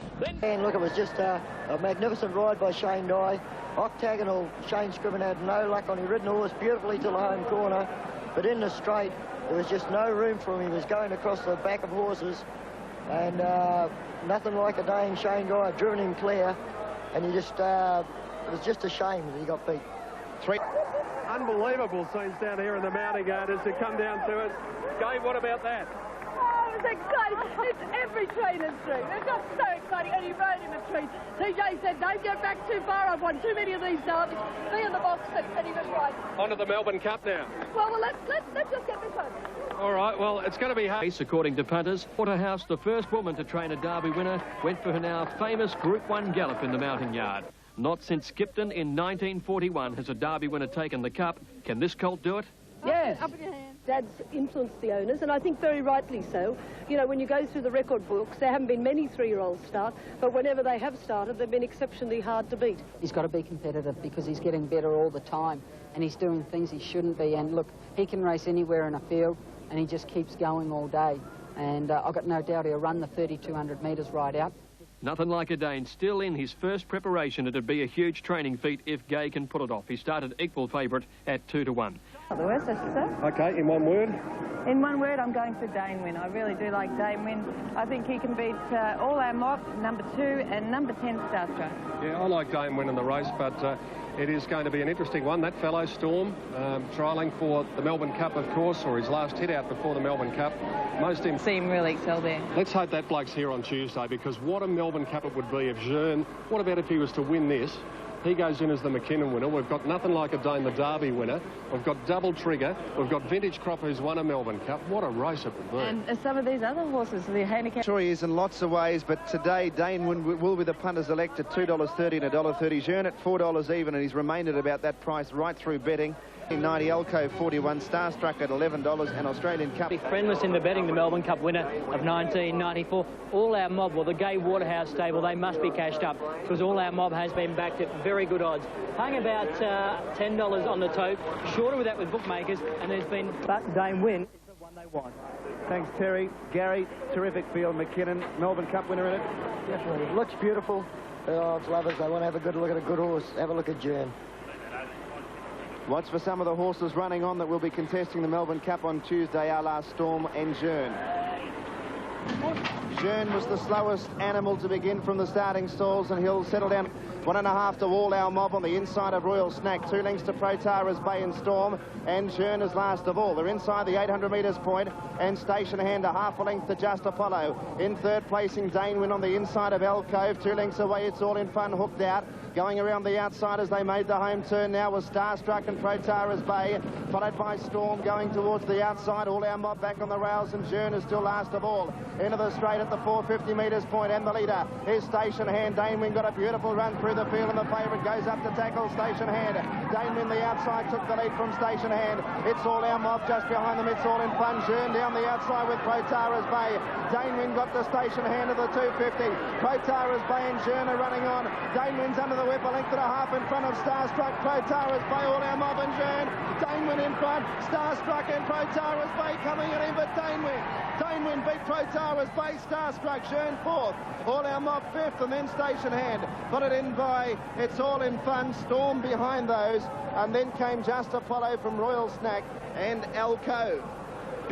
[SPEAKER 4] And look, it was just a magnificent ride by Shane Dye. Octagonal, Shane Scriven had no luck on. He ridden the horse beautifully to the home corner, but in the straight there was just no room for him. He was going across the back of horses, and Nothing Like a Dane, Shane Dye had driven him clear, and he just, it was just a shame that he got beat.
[SPEAKER 8] Unbelievable scenes down here in the mounting guard as they come down to us. Gabe, what about that?
[SPEAKER 10] Oh, it was exciting. It's every trainer's dream. It's just so exciting, and he rode him a treat. TJ said, don't get back too far. I've won too many of these derbies. Be in the box, and he was right.
[SPEAKER 8] On to the Melbourne Cup now.
[SPEAKER 10] Well, let's just get this one.
[SPEAKER 8] All right, well, it's going to be hard.
[SPEAKER 7] According to punters, Waterhouse, the first woman to train a Derby winner, went for her now famous Group 1 gallop in the mounting yard. Not since Skipton in 1941 has a Derby winner taken the cup. Can this colt do it?
[SPEAKER 10] Yes. Up in your hand. Dad's influenced the owners, and I think very rightly so. You know, when you go through the record books, there haven't been many 3-year-olds start, but whenever they have started, they've been exceptionally hard to beat.
[SPEAKER 14] He's got to be competitive because he's getting better all the time, and he's doing things he shouldn't be. And look, he can race anywhere in a field, and he just keeps going all day. And I've got no doubt he'll run the 3,200 metres right out.
[SPEAKER 7] Nothing Like a Dane still in his first preparation. It'd be a huge training feat if Gay can pull it off. He started equal favourite at 2-1.
[SPEAKER 25] Not the worst, I should say.
[SPEAKER 8] OK, in one word?
[SPEAKER 25] In one word, I'm going for Dane Win. I really do like Dane Win. I think he can beat all our mock, number 2 and number 10 Starstruck.
[SPEAKER 9] Yeah, I like Dane Win in the race, but It is going to be an interesting one. That fellow, Storm, trialling for the Melbourne Cup, of course, or his last hit out before the Melbourne Cup.
[SPEAKER 3] See him really excel there.
[SPEAKER 9] Let's hope that bloke's here on Tuesday, because what a Melbourne Cup it would be if Jeune, what about if he was to win this? He goes in as the McKinnon winner. We've got Nothing Like a Dane, the Derby winner. We've got Double Trigger. We've got Vintage Crop, who's won a Melbourne Cup. What a race it would be.
[SPEAKER 3] And some of these other horses, the handicap...
[SPEAKER 1] Sure he is in lots of ways, but today Dane will be the punters elect at $2.30 and $1.30. Jeune at $4 even, and he's remained at about that price right through betting. 90 Elko 41, Starstruck at $11, and Australian Cup.
[SPEAKER 21] Friendless in the betting, the Melbourne Cup winner of 1994. All Our Mob, well, the Gay Waterhouse stable, they must be cashed up, because All Our Mob has been backed at very good odds. Paying about $10 on the tote, shorter with that with bookmakers, and there's been... But Dane Win is the one they want.
[SPEAKER 1] Thanks, Terry. Gary, terrific field. McKinnon, Melbourne Cup winner in it.
[SPEAKER 4] Definitely. Looks beautiful. The odds lovers, they want to have a good look at a good horse. Have a look at Jeune.
[SPEAKER 1] Watch for some of the horses running on that will be contesting the Melbourne Cup on Tuesday, a la Storm and Jeune. Jeune was the slowest animal to begin from the starting stalls, and he'll settle down 1.5 to All Our Mob on the inside of Royal Snack. 2 lengths to Protara's Bay and Storm, and Jeune is last of all. They're inside the 800 metres point, and Station Hand a half a length to Just Apollo. In third placing, Dane Win on the inside of Alcove. 2 lengths away, It's All in Fun, hooked out. Going around the outside as they made the home turn now was Starstruck and Protara's Bay, followed by Storm going towards the outside. All Our Mob back on the rails, and Jeune is still last of all. Into the straight at the 450 metres point, and the leader is Station Hand. Dane Win got a beautiful run through the field, and the favourite goes up to tackle Station Hand. Dane Win the outside took the lead from Station Hand. It's All Our Mob just behind them. It's All in Fun. Jeune down the outside with Protara's Bay. Dane Win got the Station Hand of the 250. Protara's Bay and Jeune are running on. Dane Win's under the whip, a length and a half in front of Starstruck. Protara's Bay, All Our Mob and Jeune. Dane Win in front. Starstruck and Protara's Bay coming at him, but Dane Win. Dane Win beat Protara's Bay. Starstruck, Jeune fourth. All Our Mob fifth, and then Station Hand. Put it in by It's All in Fun. Storm behind those, and then came Just Apollo from Royal Snack and Alco.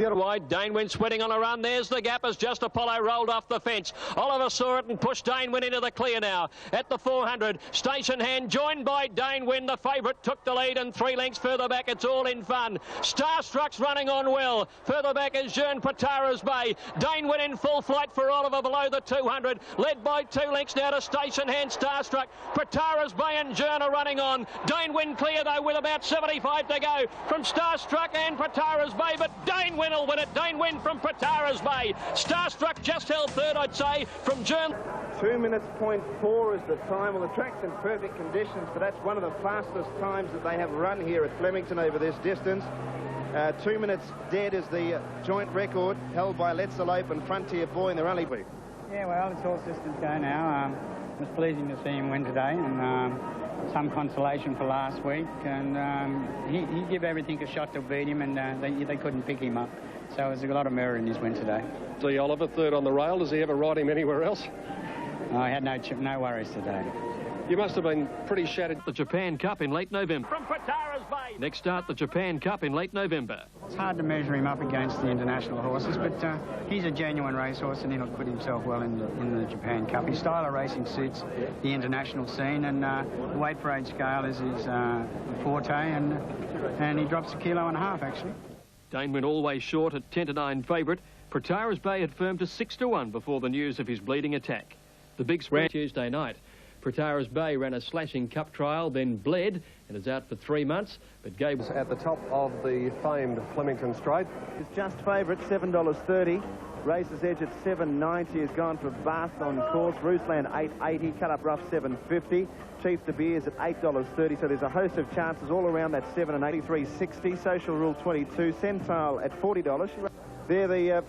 [SPEAKER 2] Wide, Dane Win sweating on a run. There's the gap as Just Apollo rolled off the fence. Oliver saw it and pushed Dane Win into the clear now. At the 400, Station Hand joined by Dane Win. The favourite took the lead, and 3 lengths further back, It's All in Fun. Starstruck's running on well. Further back is Jeune, Protara's Bay. Dane Win in full flight for Oliver below the 200. Led by 2 lengths now to Station Hand, Starstruck. Protara's Bay and Jeune are running on. Dane Win clear though with about 75 to go from Starstruck and Protara's Bay, but Dane Win will win it. Dane Win from Protara's Bay. Starstruck just held third, I'd say, from Jeune.
[SPEAKER 1] 2 minutes, 0.4 is the time. Well, the track's in perfect conditions, but that's one of the fastest times that they have run here at Flemington over this distance. 2 minutes dead is the joint record held by Let's Elope and Frontier Boy, and they're only...
[SPEAKER 17] Yeah, well, it's all systems go now. It was pleasing to see him win today, and some consolation for last week. And he gave everything a shot to beat him, and they couldn't pick him up. So there's a lot of merit in his win today.
[SPEAKER 9] See Oliver third on the rail. Does he ever ride him anywhere else?
[SPEAKER 17] I had no worries today.
[SPEAKER 9] You must have been pretty shattered.
[SPEAKER 7] The Japan Cup in late November.
[SPEAKER 2] From Protara's Bay.
[SPEAKER 7] Next start, the Japan Cup in late November.
[SPEAKER 17] It's hard to measure him up against the international horses, but he's a genuine racehorse, and he'll put himself well in the Japan Cup. His style of racing suits the international scene, and the weight for age scale is his forte, and he drops 1.5 kilos actually.
[SPEAKER 7] Dane Win always short at 10-9 favourite. Protara's Bay had firmed to 6-1 before the news of his bleeding attack. The big spread Tuesday night. Protara's Bay ran a slashing cup trial, then bled, and is out for 3 months, but gave...
[SPEAKER 8] At the top of the famed Flemington Straight.
[SPEAKER 1] It's just favourite, $7.30. Races Edge at $7.90 has gone for Bath on course. Rusland $8.80, Cut Up Rough $7.50. Chief De Beers at $8.30. So there's a host of chances all around that $7 and $83.60. Social Rule 22. Centile at $40. They're the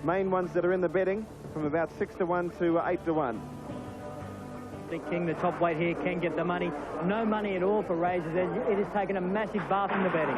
[SPEAKER 1] main ones that are in the betting, from about 6-1 to 8-1.
[SPEAKER 21] Big King, the top weight here, can get the money. No money at all for Races Edge. It has taken a massive bath in the betting.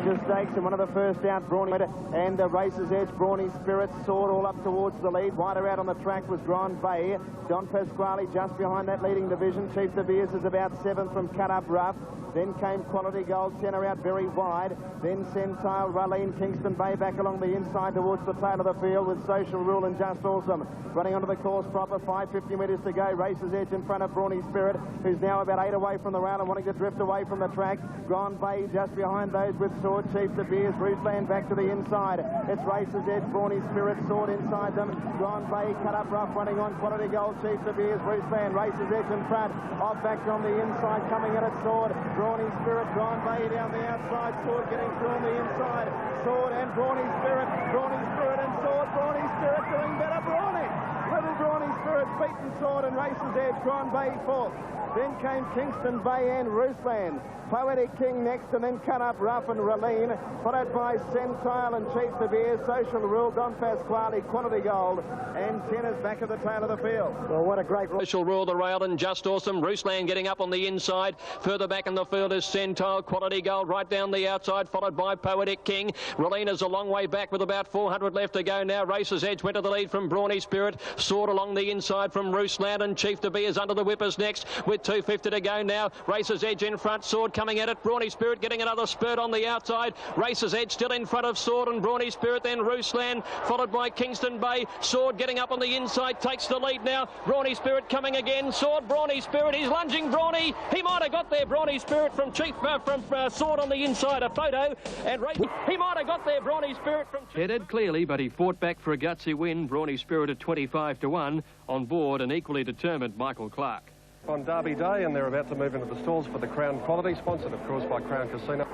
[SPEAKER 1] Just stakes and one of the first out, Brawny and the Races Edge. Brawny Spirit soared all up towards the lead. Wider out on the track was Grand Bay. Don Pasquale just behind that leading division. Chief De Beers is about 7th from Cut Up Rough. Then came Quality Gold, centre out very wide. Then Centile, Raleen, Kingston Bay back along the inside towards the tail of the field with Social Rule and Just Awesome. Running onto the course proper, 550 metres to go. Races Edge in front of Brawny Spirit, who's now about 8 away from the rail and wanting to drift away from the track. Grand Bay just behind those with Sword, Chief De Beers, Roofland back to the inside. It's Races Edge, Brawny Spirit, Sword inside them. Grand Bay cut up rough, running on Quality Gold, Chief De Beers, Roofland, Races Edge in front. Off back on the inside, coming at it, Sword. Brawny Spirit, Grand Bay down the outside, Sword getting through on the inside. Sword and Brawny Spirit and Sword. Brawny Spirit doing better, Brawny. Little Brawny Spirit beaten Sword and Races Edge, Grand Bay fourth. Then came Kingston Bay and Roofland. Poetic King next, and then cut up rough and Raleen, followed by Centile and Chief De Beers, Social Rule, Don Pasquale, Quality Gold, and Tennis back at the tail of the field.
[SPEAKER 2] Well, what a great... Social Rule, the rail, and Just Awesome. Roofland getting up on the inside. Further back in the field is Centile, Quality Gold right down the outside, followed by Poetic King. Raleen is a long way back with about 400 left to go now. Races Edge went to the lead from Brawny Spirit. Sword along the inside from Roofland, and Chief De Beers under the whippers next with 250 to go now. Races Edge in front, Sword coming at it. Brawny Spirit getting another spurt on the outside. Races Edge still in front of Sword and Brawny Spirit, then Roofland, followed by Kingston Bay. Sword getting up on the inside, takes the lead now. Brawny Spirit coming again. Sword, Brawny Spirit, he's lunging Brawny. He might have got there, Brawny Spirit, from Sword on the inside. A photo, and he might have got there, Brawny Spirit from...
[SPEAKER 7] Headed clearly, but he fought back for a gutsy win. Brawny Spirit at 25 to 1. On board, an equally determined Michael Clark.
[SPEAKER 8] On Derby Day, and they're about to move into the stalls for the Crown Quality, sponsored of course by Crown Casino.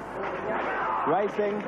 [SPEAKER 1] Racing,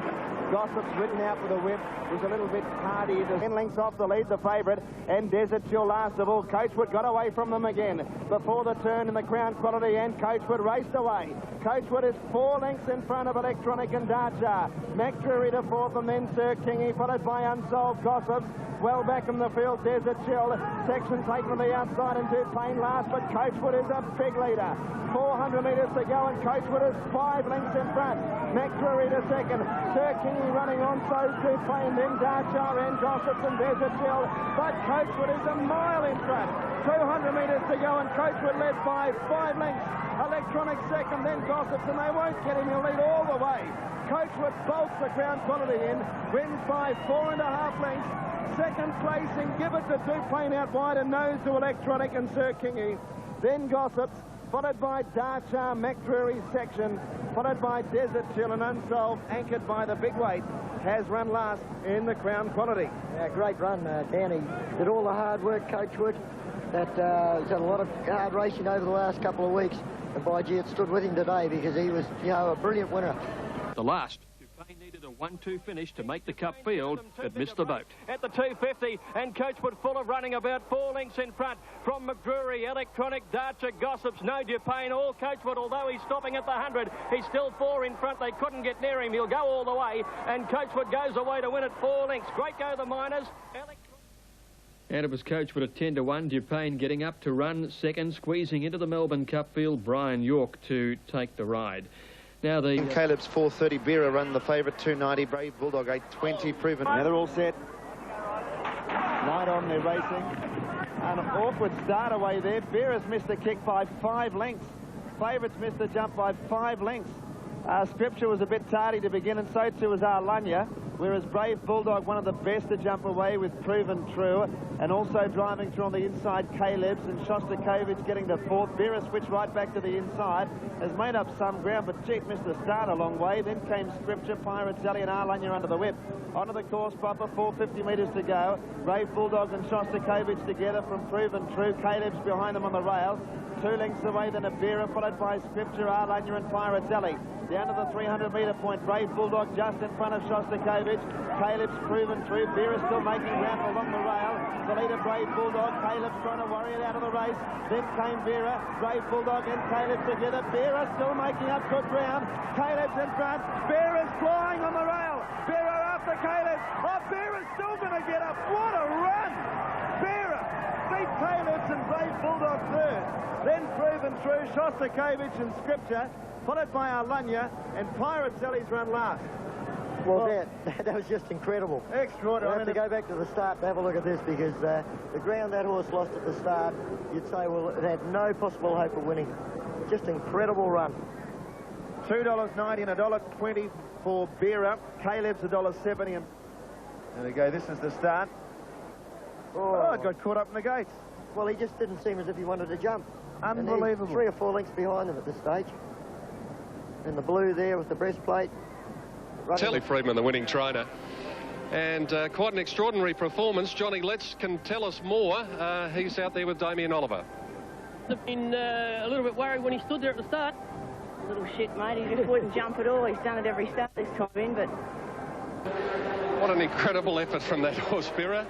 [SPEAKER 1] Gossip's ridden out with a whip, was a little bit hardy. 10 lengths off the lead, the favourite, and Desert Chill last of all. Coachwood got away from them again before the turn in the Crown Quality, and Coachwood raced away. Coachwood is 4 lengths in front of Electronic and Dartjar. Mac Drury to fourth, and then Sir Kingy, followed by Unsolved Gossips. Well back in the field, Desert Chill. Section taken on the outside, and Dupain last, but Coachwood is a big leader. 400 metres to go, and Coachwood is 5 lengths in front. Mac Drury to second. Sir Kingy running on, so Dupain, then Dartjar and Gossips and Desert Chill. But Coachwood is a mile in front. 200 metres to go, and Coachwood led by 5 lengths. Electronic second, then Gossips, and they won't get him. He'll lead all the way. Coachwood bolts the Crown Quality in, wins by 4.5 lengths. Second place, and give it to Dupain out wide, and nose to Electronic and Sir Kingy. Then Gossips, followed by Dartjar, Mac Drury's section, followed by Desert Chill, and Unsolved, anchored by the big weight, has run last in the Crown Quality.
[SPEAKER 4] Yeah, great run, Danny. Did all the hard work, Coachwood. He's had a lot of hard racing over the last couple of weeks, and by gee, it stood with him today because he was, you know, a brilliant winner.
[SPEAKER 7] The last. Dupain needed a 1-2 finish to make the Cup field, but missed the boat.
[SPEAKER 6] At the 250, and Coachwood full of running, about 4 lengths in front from McDrury, Electronic, Dartjar, Gossips, no Dupain, all Coachwood. Although he's stopping at the 100, he's still 4 in front. They couldn't get near him. He'll go all the way, and Coachwood goes away to win at 4 lengths. Great go the Miners.
[SPEAKER 7] And it was Coachwood at 10 to 1. Dupain getting up to run second, squeezing into the Melbourne Cup field. Brian York to take the ride. Now the...
[SPEAKER 1] Caleb's 430, Beera run the favourite, 290, Brave Bulldog 820, proven. Now they're all set. Night on, they're racing. An awkward start away there. Beera's missed the kick by 5 lengths. Favourites missed the jump by 5 lengths. Scripture was a bit tardy to begin, and so too was Arlunya, whereas Brave Bulldog, one of the best to jump away with Proven True, and also driving through on the inside, Caleb's, and Shostakovich getting the fourth. Beera switched right back to the inside, has made up some ground, but gee, missed the start a long way. Then came Scripture, Pirate Sally, and Arlunya under the whip. Onto the course proper, 450 metres to go. Brave Bulldog and Shostakovich together from Proven True. Caleb's behind them on the rail. 2 lengths away, then a Beera, followed by Scripture, Arlunya, and Pirate Sally. Down to the 300-metre point, Brave Bulldog just in front of Shostakovich. Caleb's Proven True. Beera's still making ground along the rail. The leader, Brave Bulldog. Caleb's trying to worry it out of the race. Then came Beera. Brave Bulldog and Caleb together. Beera still making up good ground. Caleb's in front. Beera's flying on the rail. Beera after Caleb. Oh, Beera's still going to get up. What a run! Beera beat Caleb's and Brave Bulldog third. Then Proven True, Shostakovich and Scripture, followed by Arlunya, and Pirate Sally's run last.
[SPEAKER 4] Well, that was just incredible.
[SPEAKER 1] Extraordinary.
[SPEAKER 4] I have to go back to the start to have a look at this, because the ground that horse lost at the start, you'd say, well, it had no possible hope of winning. Just incredible run.
[SPEAKER 1] $2.90 and $1.20 for Beera. Caleb's $1.70. And there we go, this is the start. Oh, it got caught up in the gates.
[SPEAKER 4] Well, he just didn't seem as if he wanted to jump.
[SPEAKER 1] Unbelievable.
[SPEAKER 4] 3 or 4 lengths behind him at this stage. And the blue there with the breastplate.
[SPEAKER 9] Telly Freedman, the winning trainer. And quite an extraordinary performance. Johnny Letts can tell us more. He's out there with Damien Oliver.
[SPEAKER 11] I've been a little bit worried when he stood there at the start.
[SPEAKER 18] Little shit, mate. He just wouldn't jump at all. He's done it every start this time in, but...
[SPEAKER 9] What an incredible effort from that horse, Beera.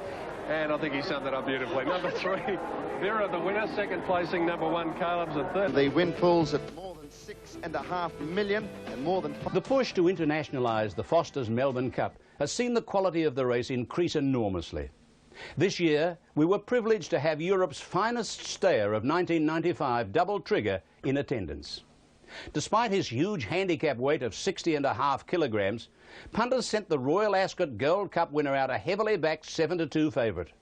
[SPEAKER 9] And I think he summed it up beautifully. Number 3, Beera, the winner. Second placing, number 1, Caleb's at third.
[SPEAKER 1] The windfalls at more than $6.5 million and more than...
[SPEAKER 19] The push to internationalise the Foster's Melbourne Cup has seen the quality of the race increase enormously. This year, we were privileged to have Europe's finest stayer of 1995, Double Trigger, in attendance. Despite his huge handicap weight of 60.5 kilograms, punters sent the Royal Ascot Gold Cup winner out a heavily backed 7-2 favourite.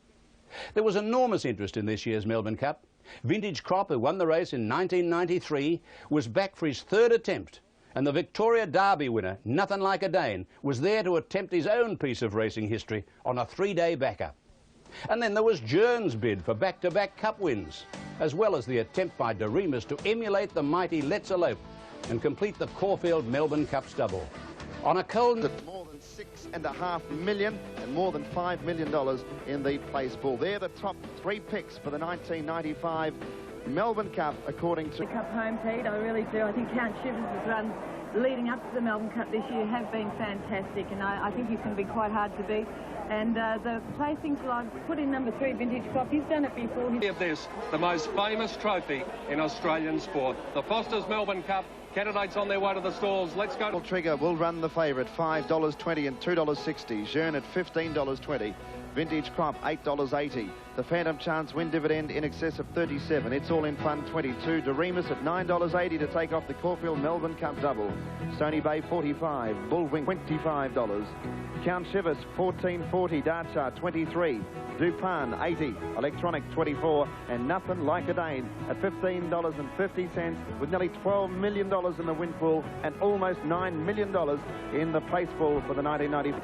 [SPEAKER 19] There was enormous interest in this year's Melbourne Cup. Vintage Crop, who won the race in 1993, was back for his 3rd attempt, and the Victoria Derby winner, Nothing Like a Dane, was there to attempt his own piece of racing history on a 3-day backer. And then there was Jern's bid for back-to-back cup wins, as well as the attempt by Doremus to emulate the mighty Let's Elope and complete the Caulfield Melbourne Cup stubble. On a cold...
[SPEAKER 1] More than $6.5 million and more than $5 million in the place ball. They're the top 3 picks for the 1995 Melbourne Cup, according to...
[SPEAKER 25] The Cup home team, I really do. I think Count Shivers' runs leading up to the Melbourne Cup this year have been fantastic, and I think he's going to be quite hard to beat. And the placings, well, I've put in number 3, Vintage Crop. He's done it before.
[SPEAKER 9] Of this, the most famous trophy in Australian sport, the Foster's Melbourne Cup. Candidates on their way to the stalls. Let's go.
[SPEAKER 1] Double Trigger will run the favourite, $5.20 and $2.60. Jern at $15.20. Vintage Crop, $8.80. The Phantom Chance win dividend in excess of 37. It's all in fun, 22. Doremus at $9.80 to take off the Caulfield Melbourne Cup double. Stony Bay, 45. Bullwing, $25. Count Shivers, $14.40. Dartchar, 23. Dupin, 80. Electronic, 24. And Nothing Like a Dane at $15.50 with nearly $12 million in the win pool and almost $9 million in the place pool for the 1990.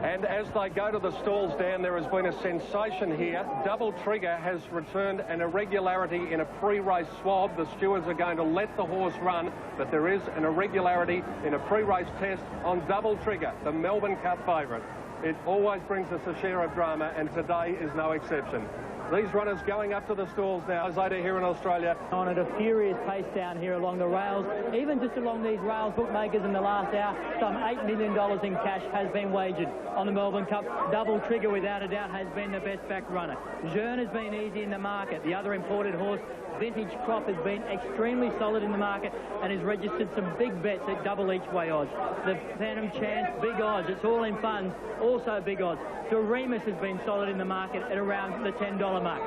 [SPEAKER 9] And as they go to the stalls, Dan, there has been a sensation here. Double Trigger has returned an irregularity in a pre-race swab. The stewards are going to let the horse run, but there is an irregularity in a pre-race test on Double Trigger, the Melbourne Cup favourite. It always brings us a share of drama, and today is no exception. These runners going up to the stalls now, as later here in Australia.
[SPEAKER 21] On at a furious pace down here along the rails. Even just along these rails, bookmakers in the last hour, some $8 million in cash has been wagered on the Melbourne Cup. Double Trigger, without a doubt, has been the best back runner. Jern has been easy in the market. The other imported horse, Vintage Crop, has been extremely solid in the market and has registered some big bets at double each way odds. The Phantom Chance, big odds. It's all in funds, also big odds. Doremus has been solid in the market at around the $10 mark.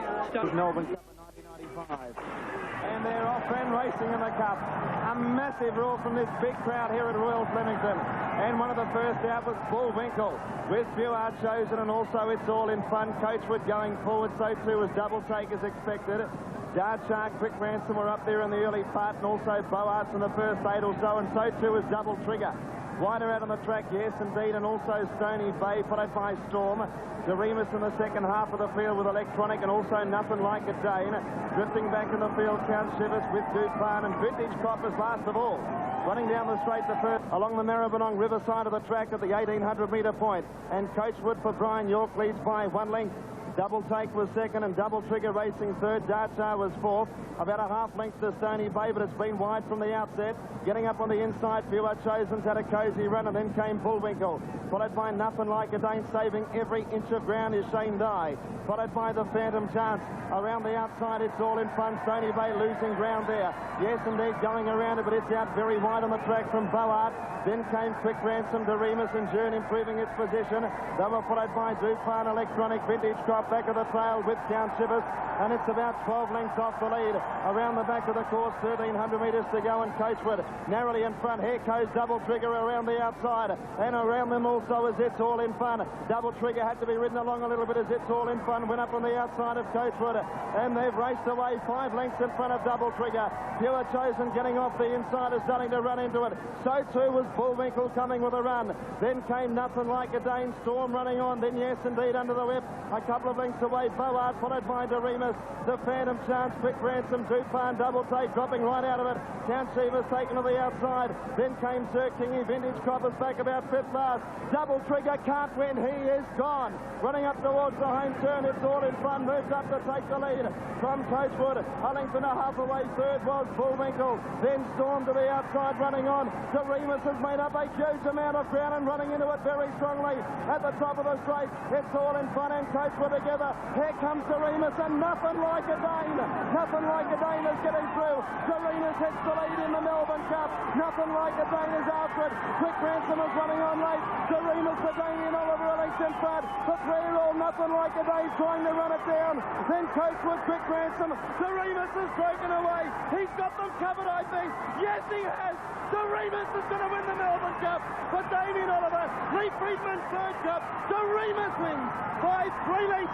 [SPEAKER 1] Melbourne Cup in 1995. And they're off and racing in the Cup. A massive roar from this big crowd here at Royal Flemington. And one of the first out was Bullwinkle with Buard chosen, and also It's All in Fun. Coachwood going forward, so too was Double Take as expected. Dartchar, Quick Ransom were up there in the early part, and also Boarts in the first 8 or so, and so too was Double Trigger. Wider out on the track, yes indeed, and also Stony Bay, followed by Storm. Doremus in the second half of the field with Electronic, and also Nothing Like a Dane. Drifting back in the field, Count Shivers with Dupin, and Vintage Crop is last of all. Running down the straight, the first along the Maribyrnong River side of the track at the 1800-metre point. And Coachwood for Brian York leads by 1 length. Double Take was second, and Double Trigger racing third. Dartchar was fourth, about a half length to Stony Bay, but it's been wide from the outset. Getting up on the inside, Buard chosen's had a cosy run, and then came Bullwinkle, followed by Nothing Like a Dane, saving every inch of ground is Shane Dye, followed by the Phantom Chance. Around the outside, It's All in Fun. Stony Bay losing ground there. Yes, indeed, going around it, but it's out very wide on the track from Boart. Then came Quick Ransom, Doremus, and Jern improving its position. They were followed by Dupin, Electronic, Vintage Crop, back of the trail with Count Shivers, and it's about 12 lengths off the lead. Around the back of the course, 1,300 metres to go, and Coachwood narrowly in front. Here goes Double Trigger around the outside, and around them also is It's All in Fun. Double Trigger had to be ridden along a little bit as It's All in Fun went up on the outside of Coachwood, and they've raced away 5 lengths in front of Double Trigger. Pure Chosen getting off the inside is starting to run into it. So too was Bullwinkle coming with a run. Then came Nothing Like a Dane, Storm running on. Then Yes Indeed under the whip. A couple of lengths away, Boart followed by Doremus. The Phantom Chance, Quick Ransom, Dupin, Double Take dropping right out of it. Count Shivers taken to the outside. Then came Sir Kingy, Vintage Coppers back about 5th last. Double Trigger can't win, he is gone. Running up towards the home turn, It's All in Fun, moves up to take the lead from Coachwood. A length and a half away, third was Bullwinkle. Then Storm to the outside running on. Doremus has made up a huge amount of ground and running into it very strongly. At the top of the straight, It's All in Fun and Coachwood together. Here comes Doremus and Nothing Like a Dane. Nothing Like a Dane is getting through. Doremus hits the lead in the Melbourne Cup. Nothing Like a Dane is after it. Quick Ransom is running on late. Doremus for Damien Oliver released in front. The 3-year-old Nothing Like a Dane trying to run it down. Then Coachwood, Quick Ransom. Doremus is broken away. He's got them covered, I think. Yes, he has. Doremus is going to win the Melbourne Cup for Damien Oliver. Lee Friedman, third cup. Doremus wins by 3 lengths.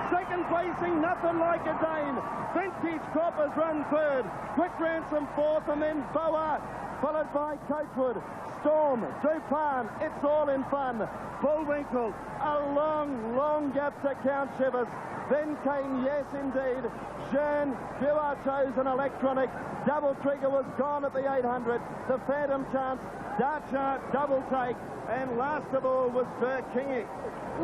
[SPEAKER 1] Second placing, Nothing Like a Dane. Vintage Coppers run third. Quick Ransom fourth, and then Boart, followed by Coachwood. Storm, Dupin, It's All in Fun. Bullwinkle, a long, long gap to Count Shivers. Then came Yes Indeed. Jean, Pure Chosen, Electronic. Double Trigger was gone at the 800. The Phantom Chance, Darcher, Double Take, and last of all was Sir Kingy.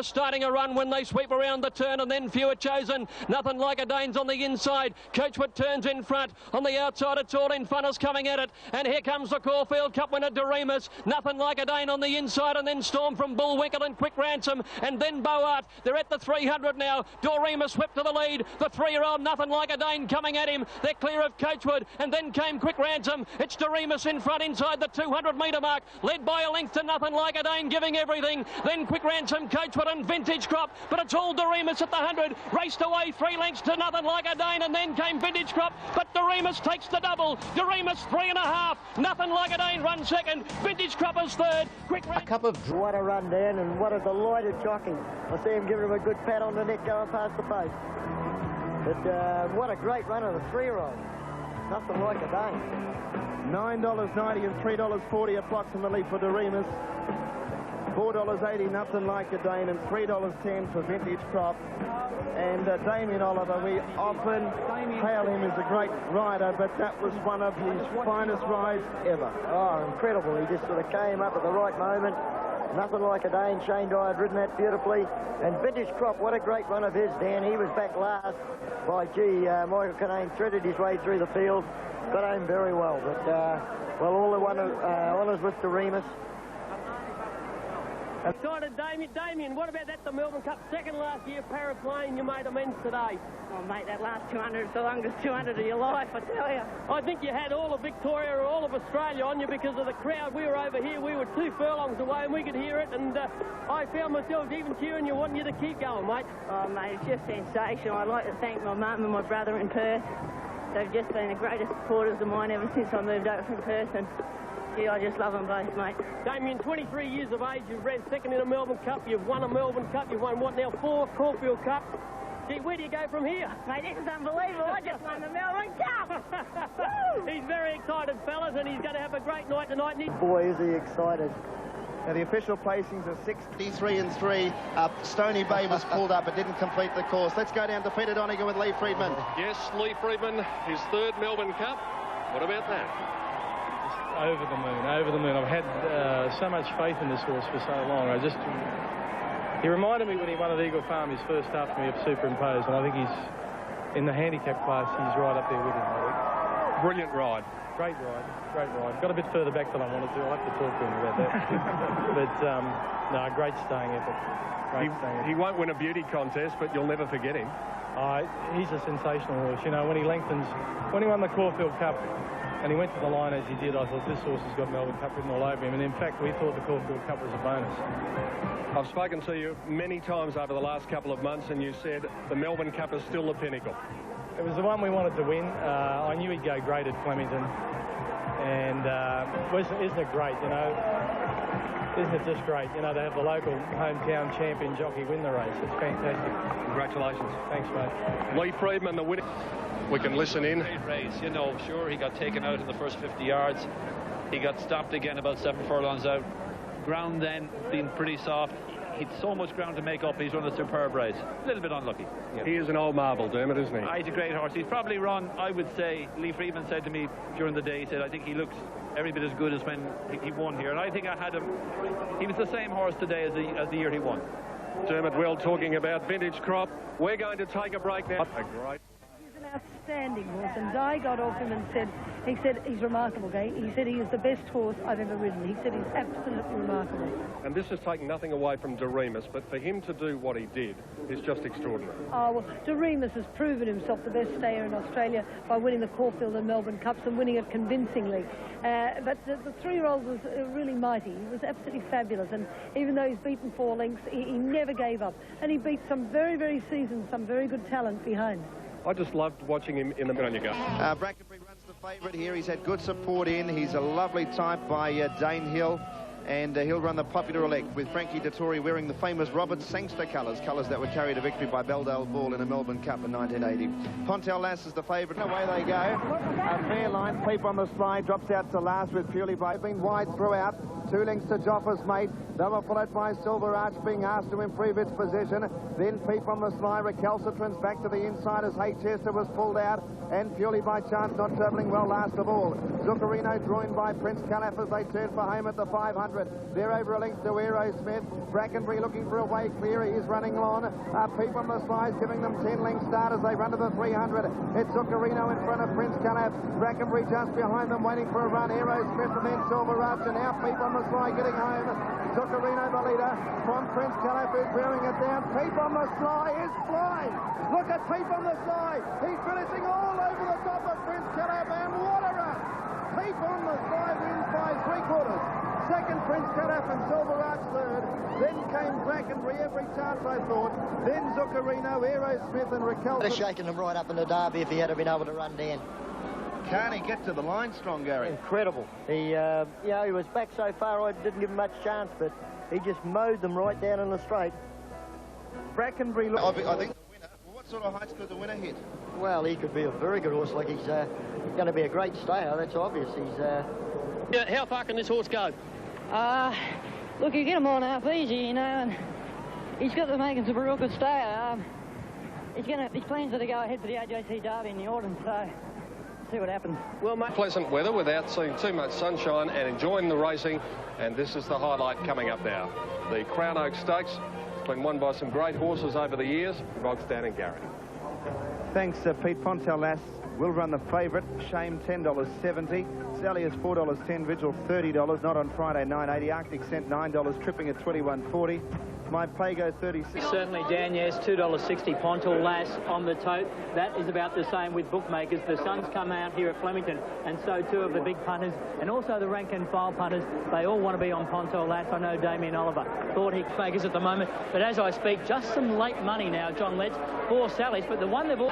[SPEAKER 2] Starting a run when they sweep around the turn, and then Fewer Chosen. Nothing Like a Dane's on the inside. Coachwood turns in front. On the outside, It's All in Fun is coming at it. And here comes the Caulfield Cup winner, Doremus. Nothing Like a Dane on the inside, and then Storm from Bullwinkle and Quick Ransom. And then Boart. They're at the 300 now. Doremus whipped to the lead. The 3-year-old Nothing Like a Dane coming at him. They're clear of Coachwood. And then came Quick Ransom. It's Doremus in front inside the 200-metre mark. Led by a length to Nothing Like a Dane, giving everything. Then Quick Ransom, Coachwood and Vintage Crop, but it's all Doremus at the 100, raced away 3 lengths to Nothing Like a Dane, and then came Vintage Crop, but Doremus takes the double. Doremus 3.5, Nothing Like a Dane runs second, Vintage Crop is third. Quick
[SPEAKER 5] a cup of what a run down, and what a delighted jockey. I see him giving him a good pat on the neck going past the post. But what a great run of the 3-year-old. Nothing Like a Dane.
[SPEAKER 1] $9.90 and $3.40 a plot from the lead for Doremus. $4.80 Nothing Like a Dane, and $3.10 for Vintage Crop. And Damien Oliver, we often hail him as a great rider, but that was one of his finest rides ever.
[SPEAKER 5] Oh, incredible. He just sort of came up at the right moment. Nothing Like a Dane. Shane Dye had ridden that beautifully. And Vintage Crop, what a great run of his, Dan. He was back last by, Michael Canane threaded his way through the field. Got home very well. But, well, all the honours with Doremus.
[SPEAKER 11] Excited, Damien, what about that, the Melbourne Cup second last year, paraplane, you made amends today?
[SPEAKER 18] Oh, mate, that last 200 is the longest 200 of your life, I tell you.
[SPEAKER 11] I think you had all of Victoria or all of Australia on you because of the crowd. We were over here, we were 2 furlongs away, and we could hear it, and I found myself even cheering you, wanting you to keep going, mate.
[SPEAKER 18] Oh, mate, it's just sensational. I'd like to thank my mum and my brother in Perth. They've just been the greatest supporters of mine ever since I moved over from Perth, and yeah, I just love them both, mate.
[SPEAKER 11] Damien, 23 years of age, you've ran second in a Melbourne Cup, you've won a Melbourne Cup, you've won, what now, 4 Caulfield Cups. Gee, where do you go from here?
[SPEAKER 18] Mate, this is unbelievable. I just won the Melbourne Cup.
[SPEAKER 11] He's very excited, fellas, and he's going to have a great night tonight.
[SPEAKER 5] Boy, is he excited.
[SPEAKER 1] Now, the official placings are 63 and 3. Stony Bay was pulled up but didn't complete the course. Let's go down to Peter Donegan with Lee Friedman.
[SPEAKER 9] Yes, Lee Friedman, his 3rd Melbourne Cup. What about that?
[SPEAKER 12] Over the moon, over the moon. I've had so much faith in this horse for so long. He reminded me when he won at Eagle Farm, his first start for me, of Superimposed, and I think he's, in the handicap class, he's right up there with him, I think.
[SPEAKER 9] Brilliant ride.
[SPEAKER 12] Great ride, great ride. Got a bit further back than I wanted to. I'll have to talk to him about that. But, no, great staying effort.
[SPEAKER 9] He won't win a beauty contest, but you'll never forget him.
[SPEAKER 12] He's a sensational horse. You know, when he won the Caulfield Cup and he went to the line as he did, I thought this horse has got Melbourne Cup written all over him. And in fact, we thought the Caulfield Cup was a bonus.
[SPEAKER 8] I've spoken to you many times over the last couple of months, and you said the Melbourne Cup is still the pinnacle.
[SPEAKER 12] It was the one we wanted to win. I knew he'd go great at Flemington. And isn't it great, you know? Isn't it just great, you know, to have the local hometown champion jockey win the race? It's fantastic.
[SPEAKER 8] Congratulations.
[SPEAKER 12] Thanks, mate.
[SPEAKER 8] Lee Friedman, the winner. We can listen in.
[SPEAKER 13] Great race, you know, sure, he got taken out in the first 50 yards. He got stopped again about 7 furlongs out. Ground then being pretty soft. He'd so much ground to make up. He's run a superb race. A little bit unlucky.
[SPEAKER 8] Yeah. He is an old marble, Dermot, isn't he?
[SPEAKER 13] He's a great horse. He's probably run, I would say, Lee Friedman said to me during the day, he said, I think he looks every bit as good as when he won here. And I think I had him, he was the same horse today as the year he won.
[SPEAKER 8] Dermot Well talking about Vintage Crop. We're going to take a break now. Great.
[SPEAKER 10] He's an outstanding horse, and Di got off him and said, he said he's remarkable, Gay. He said he is the best horse I've ever ridden. He said he's absolutely remarkable.
[SPEAKER 8] And this is taking nothing away from Doremus, but for him to do what he did is just extraordinary.
[SPEAKER 10] Oh, well, Doremus has proven himself the best stayer in Australia by winning the Caulfield and Melbourne Cups and winning it convincingly. But the 3-year-old was really mighty. He was absolutely fabulous, and even though he's beaten 4 lengths, he never gave up. And he beat some very, very seasoned, some very good talent behind.
[SPEAKER 8] I just loved watching him in the middle. On you go.
[SPEAKER 1] Brackenbury runs the favourite here. He's had good support in. He's a lovely type by Dane Hill. And he'll run the Popular Elect with Frankie Dettori wearing the famous Robert Sangster colours that were carried to victory by Belldale Ball in a Melbourne Cup in 1980. Pontel Lass is the favourite. Away they go. A fair line. Peep on the slide. Drops out to last with Purely by been wide throughout. 2 lengths to Joffa's Mate. They were followed by Silver Arch being asked to improve its position. Then Peep on the slide. Recalcitrance back to the inside as Chester was pulled out. And Purely by Chance not travelling well last of all. Zuccarino joined by Prince Calaf as they turn for home at the 500. They're over a length to Aerosmith. Brackenbury looking for a way clear. He is running on. Peep on the slides giving them 10 length start as they run to the 300. It's Zuccarino in front of Prince Calaf. Brackenbury just behind them waiting for a run. Aerosmith and then Silver Arch, and now Peep on the slide getting home. Zuccarino the leader from Prince Calaf who's bearing it down. Peep on the slide is flying. Look at Peep on the slide. He's finishing all over the top of Prince Calaf, and what a run. Peep on the slide wins by 3/4. Second, Prince Calaf and Silver Arch third. Then came Brackenbury, every chance I thought. Then Zuccarino, Aerosmith and Raquel.
[SPEAKER 5] They're shaking them right up in the derby if he had been able to run down.
[SPEAKER 1] Can he get to the line strong, Gary?
[SPEAKER 5] Incredible. He, he was back so far I didn't give him much chance, but he just mowed them right down in the straight.
[SPEAKER 1] Brackenbury, I think the winner. Well, what sort of heights could the winner hit?
[SPEAKER 5] Well, he could be a very good horse. Like he's going to be a great stayer. That's obvious. He's.
[SPEAKER 11] How far can this horse go?
[SPEAKER 15] Look, you get him on half easy, you know, and he's got the makings of a real good stayer. His plans are to go ahead for the AJC Derby in the autumn, so see what happens.
[SPEAKER 8] Well, mate, pleasant weather without seeing too much sunshine and enjoying the racing, and this is the highlight coming up now. The Crown Oak Stakes. It's been won by some great horses over the years. Boggs, Dan and Gary.
[SPEAKER 1] Thanks, Pete. Pontel Lass will run the favourite. Shame $10.70. Sally is $4.10. Vigil $30. Not on Friday $9.80. Arctic Scent $9. Tripping at $21.40. My Pago $36.
[SPEAKER 21] Certainly, Dan, yes, $2.60. Pontel Lass on the tote. That is about the same with bookmakers. The sun's come out here at Flemington, and so too of the big punters, and also the rank and file punters. They all want to be on Pontel Lass. I know Damien Oliver thought he figures at the moment, but as I speak, just some late money now, John Letts, for Sally's, but the one they've all...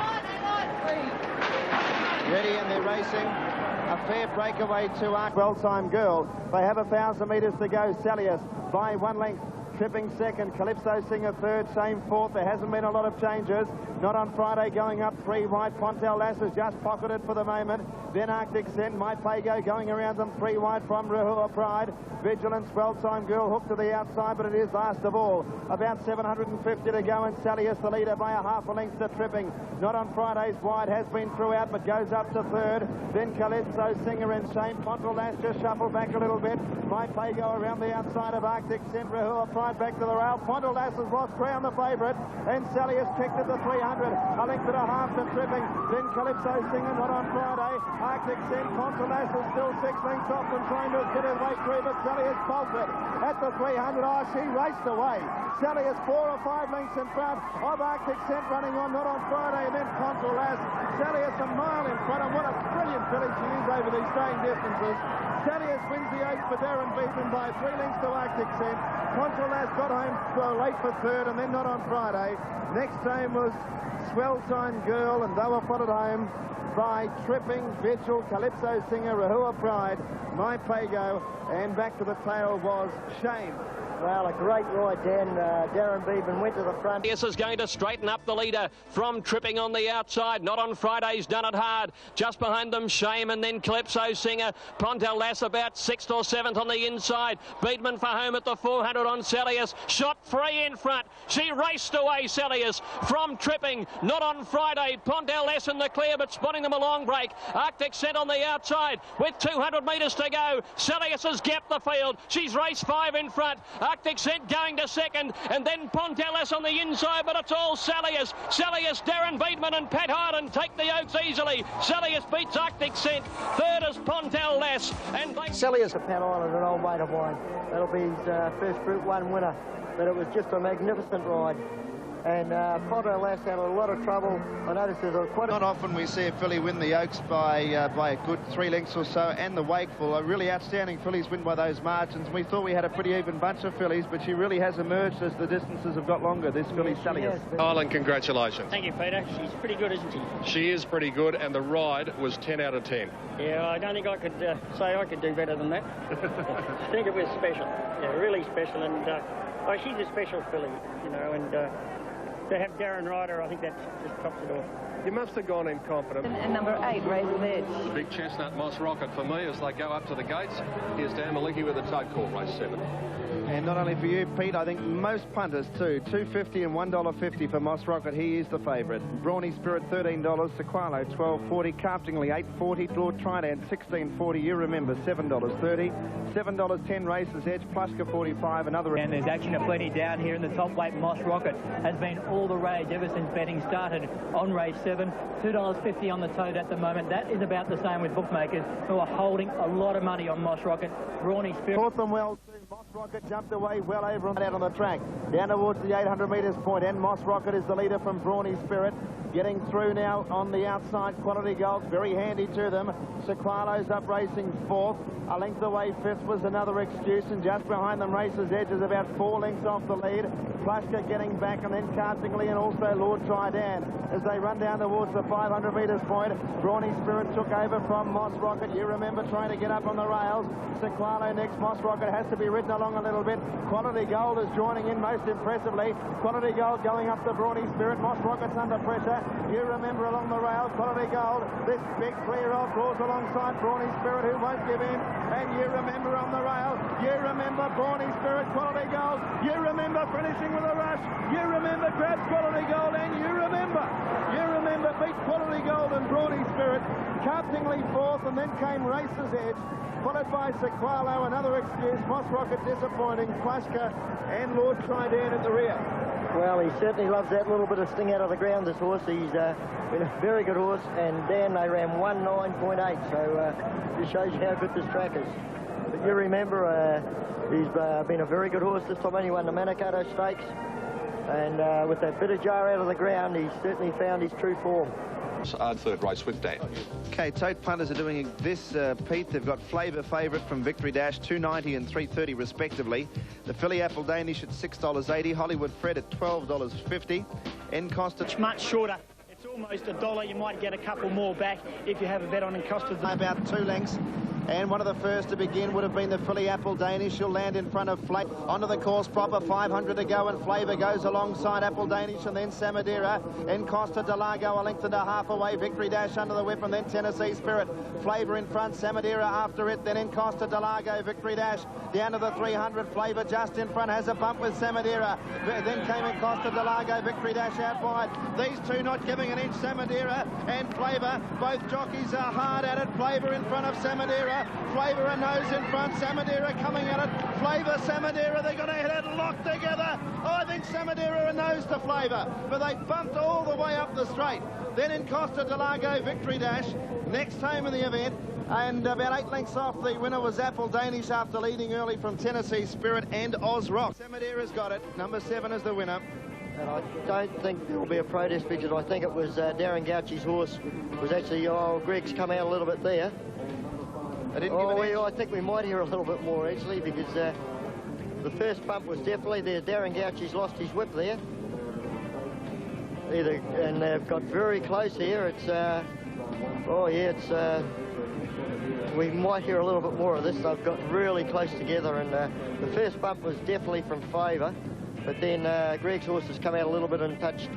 [SPEAKER 1] Ready, and they're racing. A fair breakaway to Arc. Well-Time Girl. They have 1,000 metres to go. Salius by 1 length. Tripping second. Calypso Singer third. Shame fourth. There hasn't been a lot of changes. Not on Friday, going up 3 wide. Pontel Lass is just pocketed for the moment. Then Arctic Scent. My Pago going around them 3 wide from Rahua Pride. Vigilance, Well-Time Girl hooked to the outside, but it is last of all. About 750 to go, and Salius the leader by a half a length to Tripping. Not on Friday's wide, has been throughout, but goes up to third. Then Calypso Singer and Shame. Pontel Lass just shuffled back a little bit. My Pago around the outside of Arctic Scent. Rahua Pride ride back to the rail. Pontelas has lost ground, the favourite. And Sally has kicked at the 300. A length and a half to Tripping. Then Calypso Singer, not on Friday. Arctic Scent, Pontelas is still 6 lengths off and trying to get her way through, but Sally has bolted at the 300. Oh, she raced away. Sally is 4 or 5 lengths in front of Arctic Scent running on, not on Friday, and then Pontelas. Sally is a mile in front, and what a brilliant filly she is over these staying distances. Salius wins the Oaks for Darren Beaton by 3 lengths to Arctic Scent. Pontelas got home late for third, and then not on Friday. Next time was Swell Sign Girl, and they were followed home by Tripping, Vigil, Calypso Singer, Rahua Pride, My Pago, and back to the tail was Shame.
[SPEAKER 5] Well, a great ride, Dan. Darren Beaton went to the front.
[SPEAKER 2] This is going to straighten up the leader from Tripping on the outside. Not on Friday's done it hard. Just behind them, Shame, and then Calypso Singer. Pontelas about 6th or 7th on the inside. Beedman for home at the 400 on Salius. Shot free in front. She raced away, Salius, from Tripping. Not on Friday. Pontelas in the clear, but spotting them a long break. Arctic Scent on the outside with 200 metres to go. Salius has gapped the field. She's raced 5 in front. Arctic Scent going to second, and then Pontelas on the inside, but it's all Salius. Salius, Darren Beedman and Pat Hyland take the Oaks easily. Salius beats Arctic Scent. Third is Pontelas. And
[SPEAKER 5] Salius at Pat Hyland, an old mate of mine. That'll be his first Group 1 winner, but it was just a magnificent ride. And Pontelas had a lot of trouble. I noticed there's quite a...
[SPEAKER 1] Not often we see a filly win the Oaks by a good 3 lengths or so, and the Wakeful. A really outstanding fillies win by those margins. We thought we had a pretty even bunch of fillies, but she really has emerged as the distances have got longer, this filly Salius.
[SPEAKER 8] Hyland, congratulations.
[SPEAKER 11] Thank you, Peter. She's pretty good, isn't she?
[SPEAKER 8] She is pretty good, and the ride was 10 out of 10.
[SPEAKER 11] Yeah, I don't think I could say I could do better than that. I think it was special. Yeah, really special. And she's a special filly, you know, and to have Darren Ryder, I think that just tops it off.
[SPEAKER 8] You must have gone in confident.
[SPEAKER 3] And number 8, Razor's Edge.
[SPEAKER 8] The big chestnut Moss Rocket for me as they go up to the gates. Here's Dan Malicki with the tote call, race 7.
[SPEAKER 1] And not only for you, Pete, I think most punters too. $2.50 and $1.50 for Moss Rocket. He is the favourite. Brawny Spirit, $13. Sequalo, $12.40. Carptingly, $8.40. Lord Trident, $16.40. You remember, $7.30. $7.10 Races Edge. Plushka, $45. Another.
[SPEAKER 21] And there's action aplenty down here in the top weight. Moss Rocket has been all the rage ever since betting started on race 7. $2.50 on the tote at the moment. That is about the same with bookmakers who are holding a lot of money on Moss Rocket. Brawny Spirit.
[SPEAKER 1] Caught them well too. Moss Rocket jumped away well over out on the track. Down towards the 800 metres point, and Moss Rocket is the leader from Brawny Spirit. Getting through now on the outside. Quality Gold's very handy to them. Sequalo's up racing 4th. A length away 5th was another excuse, and just behind them Races Edge is about 4 lengths off the lead. Plushka getting back, and then Carptingly and also Lord Trident as they run down towards the 500 metres point. Brawny Spirit took over from Moss Rocket. You remember trying to get up on the rails. Sequalo next. Moss Rocket has to be ridden along a little bit. Quality Gold is joining in most impressively. Quality Gold going up to Brawny Spirit. Moss Rocket's under pressure. You remember along the rail, Quality Gold. This big clear off draws alongside Brawny Spirit, who won't give in. And you remember on the rail, you remember Brawny Spirit, Quality Gold. You remember finishing with a rush. You remember grabs Quality Gold, and you remember beat Quality Gold and Brawny Spirit. Carptingly 4th, and then came Races Edge, followed by Sequalo, another excuse. Moss Rocket disappointing. Plushka and Lord Trident at the rear.
[SPEAKER 5] Well, he certainly loves that little bit of sting out of the ground, this horse. He's been a very good horse, and Dan, they ran 1:9.8, so just shows you how good this track is. But you remember, he's been a very good horse. This time only won the Manikato Stakes, and with that bit of jar out of the ground, he's certainly found his true form.
[SPEAKER 8] Third race with Dan.
[SPEAKER 1] Okay, tote punters are doing this, Pete. They've got Flavour favourite from Victory Dash, $2.90 and $3.30 respectively. The Filly Apple Danish at $6.80. Hollywood Fred at $12.50. Encosta.
[SPEAKER 11] It's much shorter. It's almost $1. You might get a couple more back if you have a bet on Encosta.
[SPEAKER 1] About 2 lengths. And one of the first to begin would have been the Filly Apple Danish. She'll land in front of Flavour. Onto the course proper, 500 to go, and Flavour goes alongside Apple Danish, and then Samadera. Encosta Delago a length and a half away. Victory Dash under the whip, and then Tennessee Spirit. Flavour in front, Samadera after it, then Encosta Delago, Victory Dash. Down to the 300, Flavour just in front, has a bump with Samadera. Then came Encosta Delago, Victory Dash out wide. These two not giving an inch, Samadera and Flavour. Both jockeys are hard at it. Flavour in front of Samadera. Flavor. Flavor a nose in front. Samadera coming at it. Flavor, Samadera, they're going to hit it locked together. Oh, I think Samadera a nose to Flavor, but they bumped all the way up the straight. Then in Costa del Lago, Victory Dash, next home in the event, and about 8 lengths off the winner was Apple Danish after leading early from Tennessee Spirit and Oz Rock. Samadera's got it. Number 7 is the winner.
[SPEAKER 5] And I don't think there will be a protest because I think it was Darren Gauchi's horse was actually, Greg's come out a little bit there. I think we might hear a little bit more actually because the first bump was definitely there. Darren Gauchi's lost his whip there. And they've got very close here. It's, we might hear a little bit more of this. They've got really close together, and the first bump was definitely from Favour, but then Greg's horse has come out a little bit and touched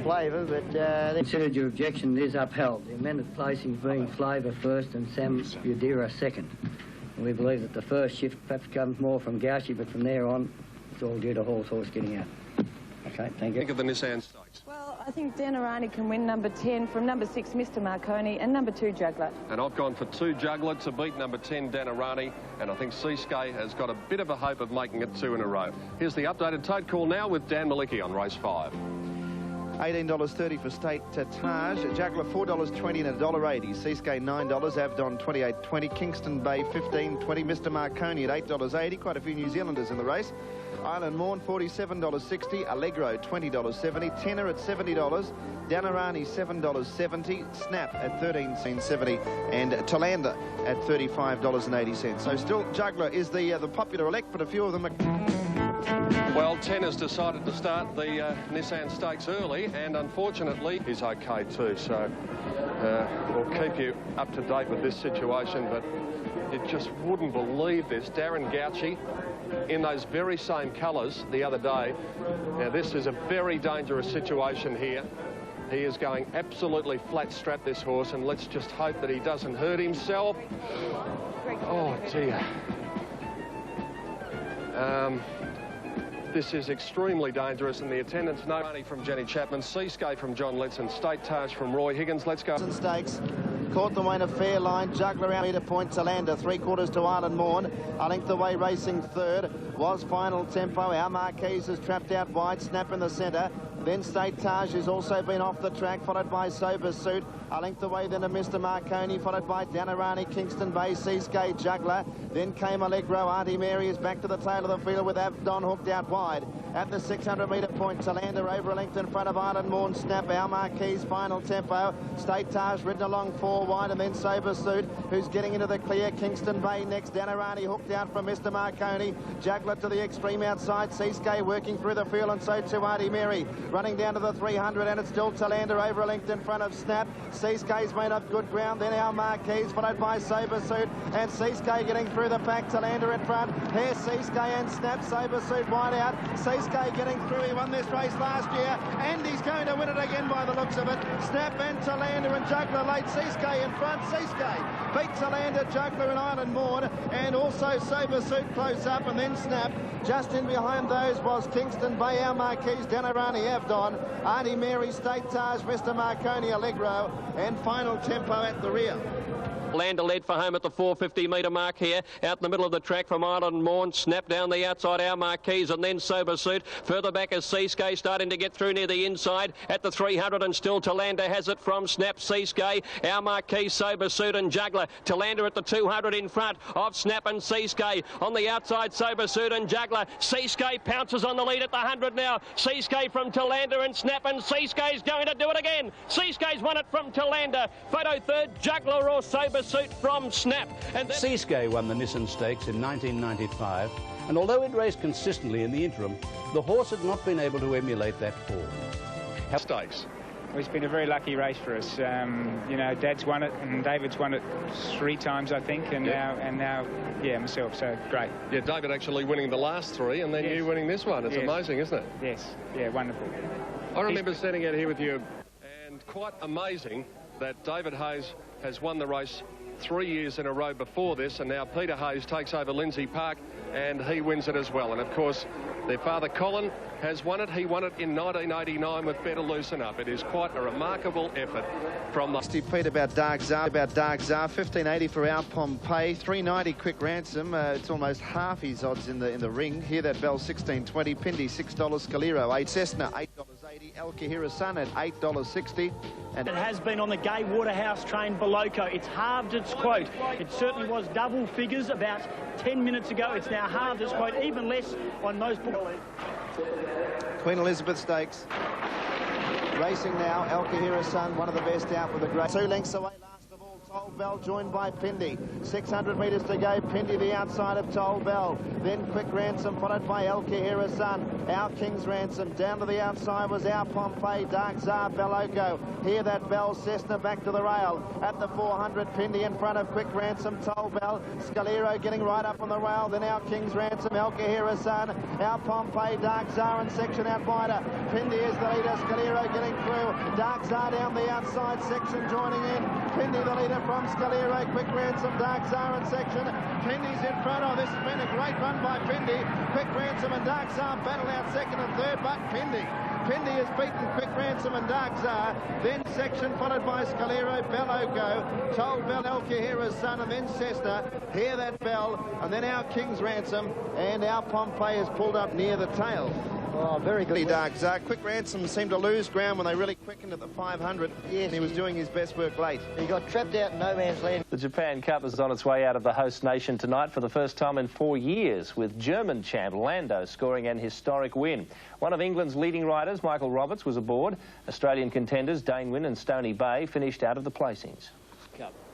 [SPEAKER 5] Flavor, but considered your objection is upheld. The amended placings being Flavor first and Sam Udira second. And we believe that the first shift perhaps comes more from Gauchi, but from there on, it's all due to horse getting out. Okay, thank you.
[SPEAKER 8] Think of the Nissan Stakes.
[SPEAKER 3] Well, I think Danarani can win number 10 from number 6, Mr. Marconi, and number 2, Juggler.
[SPEAKER 8] And I've gone for 2 Juggler to beat number 10, Danarani, and I think Seascape has got a bit of a hope of making it 2 in a row. Here's the updated tote call now with Dan Malicki on race 5.
[SPEAKER 1] $18.30 for State Taj. Juggler $4.20 and $1.80. Seascape $9. Avdon $28.20. Kingston Bay $15.20. Mr. Marconi at $8.80. Quite a few New Zealanders in the race. Island Morn $47.60. Allegro $20.70. Tenor at $70. Danarani $7.70. Snap at $13.70. And Tolander at $35.80. So still Juggler is the popular elect, but a few of them are...
[SPEAKER 8] Well, 10 has decided to start the Nissan Stakes early, and unfortunately he's okay too, so we'll keep you up to date with this situation, but you just wouldn't believe this. Darren Gauchi in those very same colours the other day. Now, this is a very dangerous situation here. He is going absolutely flat-strapped, this horse, and let's just hope that he doesn't hurt himself. Oh, dear. This is extremely dangerous, and the attendants know money from Jenny Chapman, Seascape from John Letson, State Taj from Roy Higgins. Let's go.
[SPEAKER 1] Stakes. Caught the way in a fair line. Juggler out metre point to Lander. 3/4 to Island Morn. A length away racing third. Was Final Tempo. Our Marquise is trapped out wide. Snap in the centre. Then State Taj has also been off the track, followed by Sober Suit. A length away then to Mr. Marconi, followed by Danarani, Kingston Bay, Seascape, Juggler. Then came Allegro. Auntie Mary is back to the tail of the field with Avdon hooked out wide. At the 600-metre point, Tolander over a length in front of Island Morn. Snap, Our Marquise, Final Tempo. State Taj ridden along 4 wide, and then Sober Suit, who's getting into the clear. Kingston Bay next. Danarani hooked out from Mr. Marconi. Juggler to the extreme outside. Seascape working through the field, and so too Auntie Mary. Running down to the 300, and it's still Tolander over a length in front of Snap. Seascape's made up good ground. Then Our Marquise, followed by Sober Suit, and Seascape getting through the pack. Tolander in front. Here's Seascape and Snap. Sober Suit wide out. Seascape getting through. He won this race last year, and he's going to win it again by the looks of it. Snap and Tolander and Juggler late. Seascape in front. Seascape beat Tolander, Juggler and Island Morn, and also Sober Suit close up, and then Snap. Just in behind those was Kingston Bay, Our Marquise, Danarani, Avdon, Auntie Mary, State Taj, Mr. Marconi, Allegro, and Final Tempo at the rear.
[SPEAKER 2] Lander led for home at the 450-metre mark here. Out in the middle of the track from Island Morn. Snap down the outside, Our Marquise, and then Sober Suit. Further back is Seascape starting to get through near the inside. At the 300 and still Tolander has it from Snap, Seascape, Our Marquise, Sober Suit and Juggler. Tolander at the 200 in front of Snap and Seascape. On the outside, Sober Suit and Juggler. Seascape pounces on the lead at the 100 now. Seascape from Tolander and Snap, and Seascape's going to do it again. Seascape's won it from Tolander. Photo third, Juggler or Sober Suit from Snap. And then
[SPEAKER 19] Seascape won the Nissan Stakes in 1995, and although it raced consistently in the interim, the horse had not been able to emulate that form.
[SPEAKER 8] Stakes.
[SPEAKER 16] Well, it's been a very lucky race for us. You know, Dad's won it, and David's won it 3 times, I think, and now, yeah, myself. So great.
[SPEAKER 8] Yeah, David actually winning the last 3, and then you winning this one. It's amazing, isn't it?
[SPEAKER 16] Yes. Yeah, wonderful.
[SPEAKER 8] I remember standing out here with you, and quite amazing that David Hayes has won the race 3 years in a row before this, and now Peter Hayes takes over Lindsay Park and he wins it as well. And of course their father Colin has won it. He won it in 1989 with Better Loosen Up. It is quite a remarkable effort from the...
[SPEAKER 1] 60 feet about Dark Czar, 1580 for Our Pompeii, 390 Quick Ransom. It's almost half his odds in the ring. Hear That Bell, 16.20. Pindy, $6. Scalero, 8. Cessna, $8.80. El Kahira's Son at $8.60. And
[SPEAKER 6] it has been on the Gay Waterhouse train Beloco. It's halved its quote. It certainly was double figures about 10 minutes ago. It's now halved its quote, even less on most books.
[SPEAKER 1] Queen Elizabeth Stakes. Racing now, El Kahira's Son, one of the best out with a great... 2 lengths away. Toll Bell joined by Pindy. 600 metres to go. Pindy the outside of Toll Bell. Then Quick Ransom followed by El Kahira's Son. Our King's Ransom. Down to the outside was Our Pompeii, Dark Czar, Beloco. Hear That Bell, Cessna back to the rail. At the 400, Pindy in front of Quick Ransom, Toll Bell. Scalero getting right up on the rail. Then Our King's Ransom, El Kahira's Son. Our Pompeii, Dark Czar and section out wider. Pindy is the leader. Scalero getting through. Dark Czar down the outside section joining in. Pindy the leader from Scalero, Quick Ransom, Dark Czar in section. Pindy's in front. Oh, this has been a great run by Pindy. Quick Ransom and Dark Czar battle out second and third, but Pindy has beaten Quick Ransom and Dark Czar. Then section followed by Scalero, Beloco, Toll Bell, El Kahira's Son, and then Cessna. Hear That Bell, and then Our King's Ransom, and Our Pompeii is pulled up near the tail.
[SPEAKER 5] Oh, very good.
[SPEAKER 1] Dark Czar. Quick Ransom seemed to lose ground when they really quickened at the 500. Yes, and he was doing his best work late.
[SPEAKER 5] He got trapped out in no man's land.
[SPEAKER 14] The Japan Cup is on its way out of the host nation tonight for the first time in 4 years, with German champ Lando scoring an historic win. One of England's leading riders, Michael Roberts, was aboard. Australian contenders Dane Wynne and Stony Bay finished out of the placings.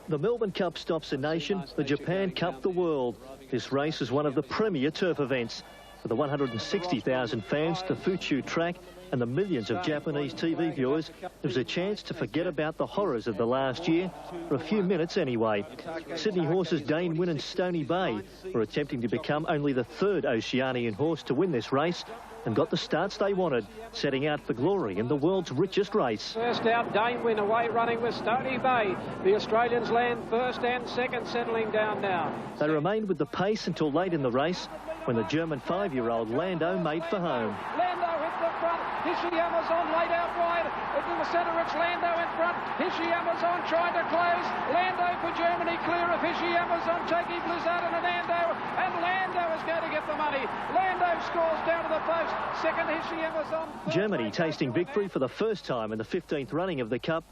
[SPEAKER 20] The Melbourne Cup stops a nation, the Japan Cup the world. This race is one of the premier turf events. For the 160,000 fans to Fuchu track and the millions of Japanese TV viewers, it was a chance to forget about the horrors of the last year, for a few minutes anyway. Sydney horses Dane Wynne and Stony Bay were attempting to become only the third Oceanian horse to win this race and got the starts they wanted, setting out for glory in the world's richest race.
[SPEAKER 6] First out, Dane Wynne away running with Stony Bay. The Australians land first and second, settling down now.
[SPEAKER 20] They remained with the pace until late in the race, when the German 5-year-old Lando made for home.
[SPEAKER 6] Lando hit the front. Hishiyama's on late out wide. To the centre, it's Lando in front. Hishiyama's on trying to close. Lando for Germany, clear of Hishiyama's on taking Blizzard and Lando. And Lando is going to get the money. Lando scores down to the post. Second, Hishiyama's on.
[SPEAKER 20] Germany tasting victory for the first time in the 15th running of the Cup,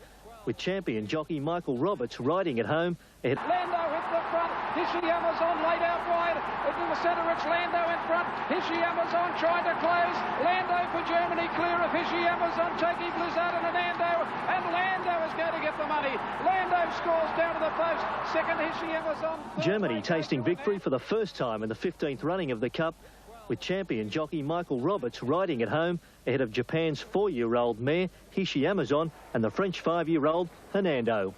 [SPEAKER 20] with champion jockey Michael Roberts riding at home.
[SPEAKER 6] Lando hit the front. Hishiyama's on late out wide. To the centre, it's Lando in front. Hishiyama's on trying to close. Lando for Germany, clear of Hishiyama's on taking Blizzard and Lando. And Lando is going to get the money. Lando scores down to the post. Second, Hishiyama's on.
[SPEAKER 20] Germany tasting victory for the first time in the 15th running of the Cup, with champion jockey Michael Roberts riding at home ahead of Japan's 4-year-old mare Hishiyama's on and the French 5-year-old Hernando.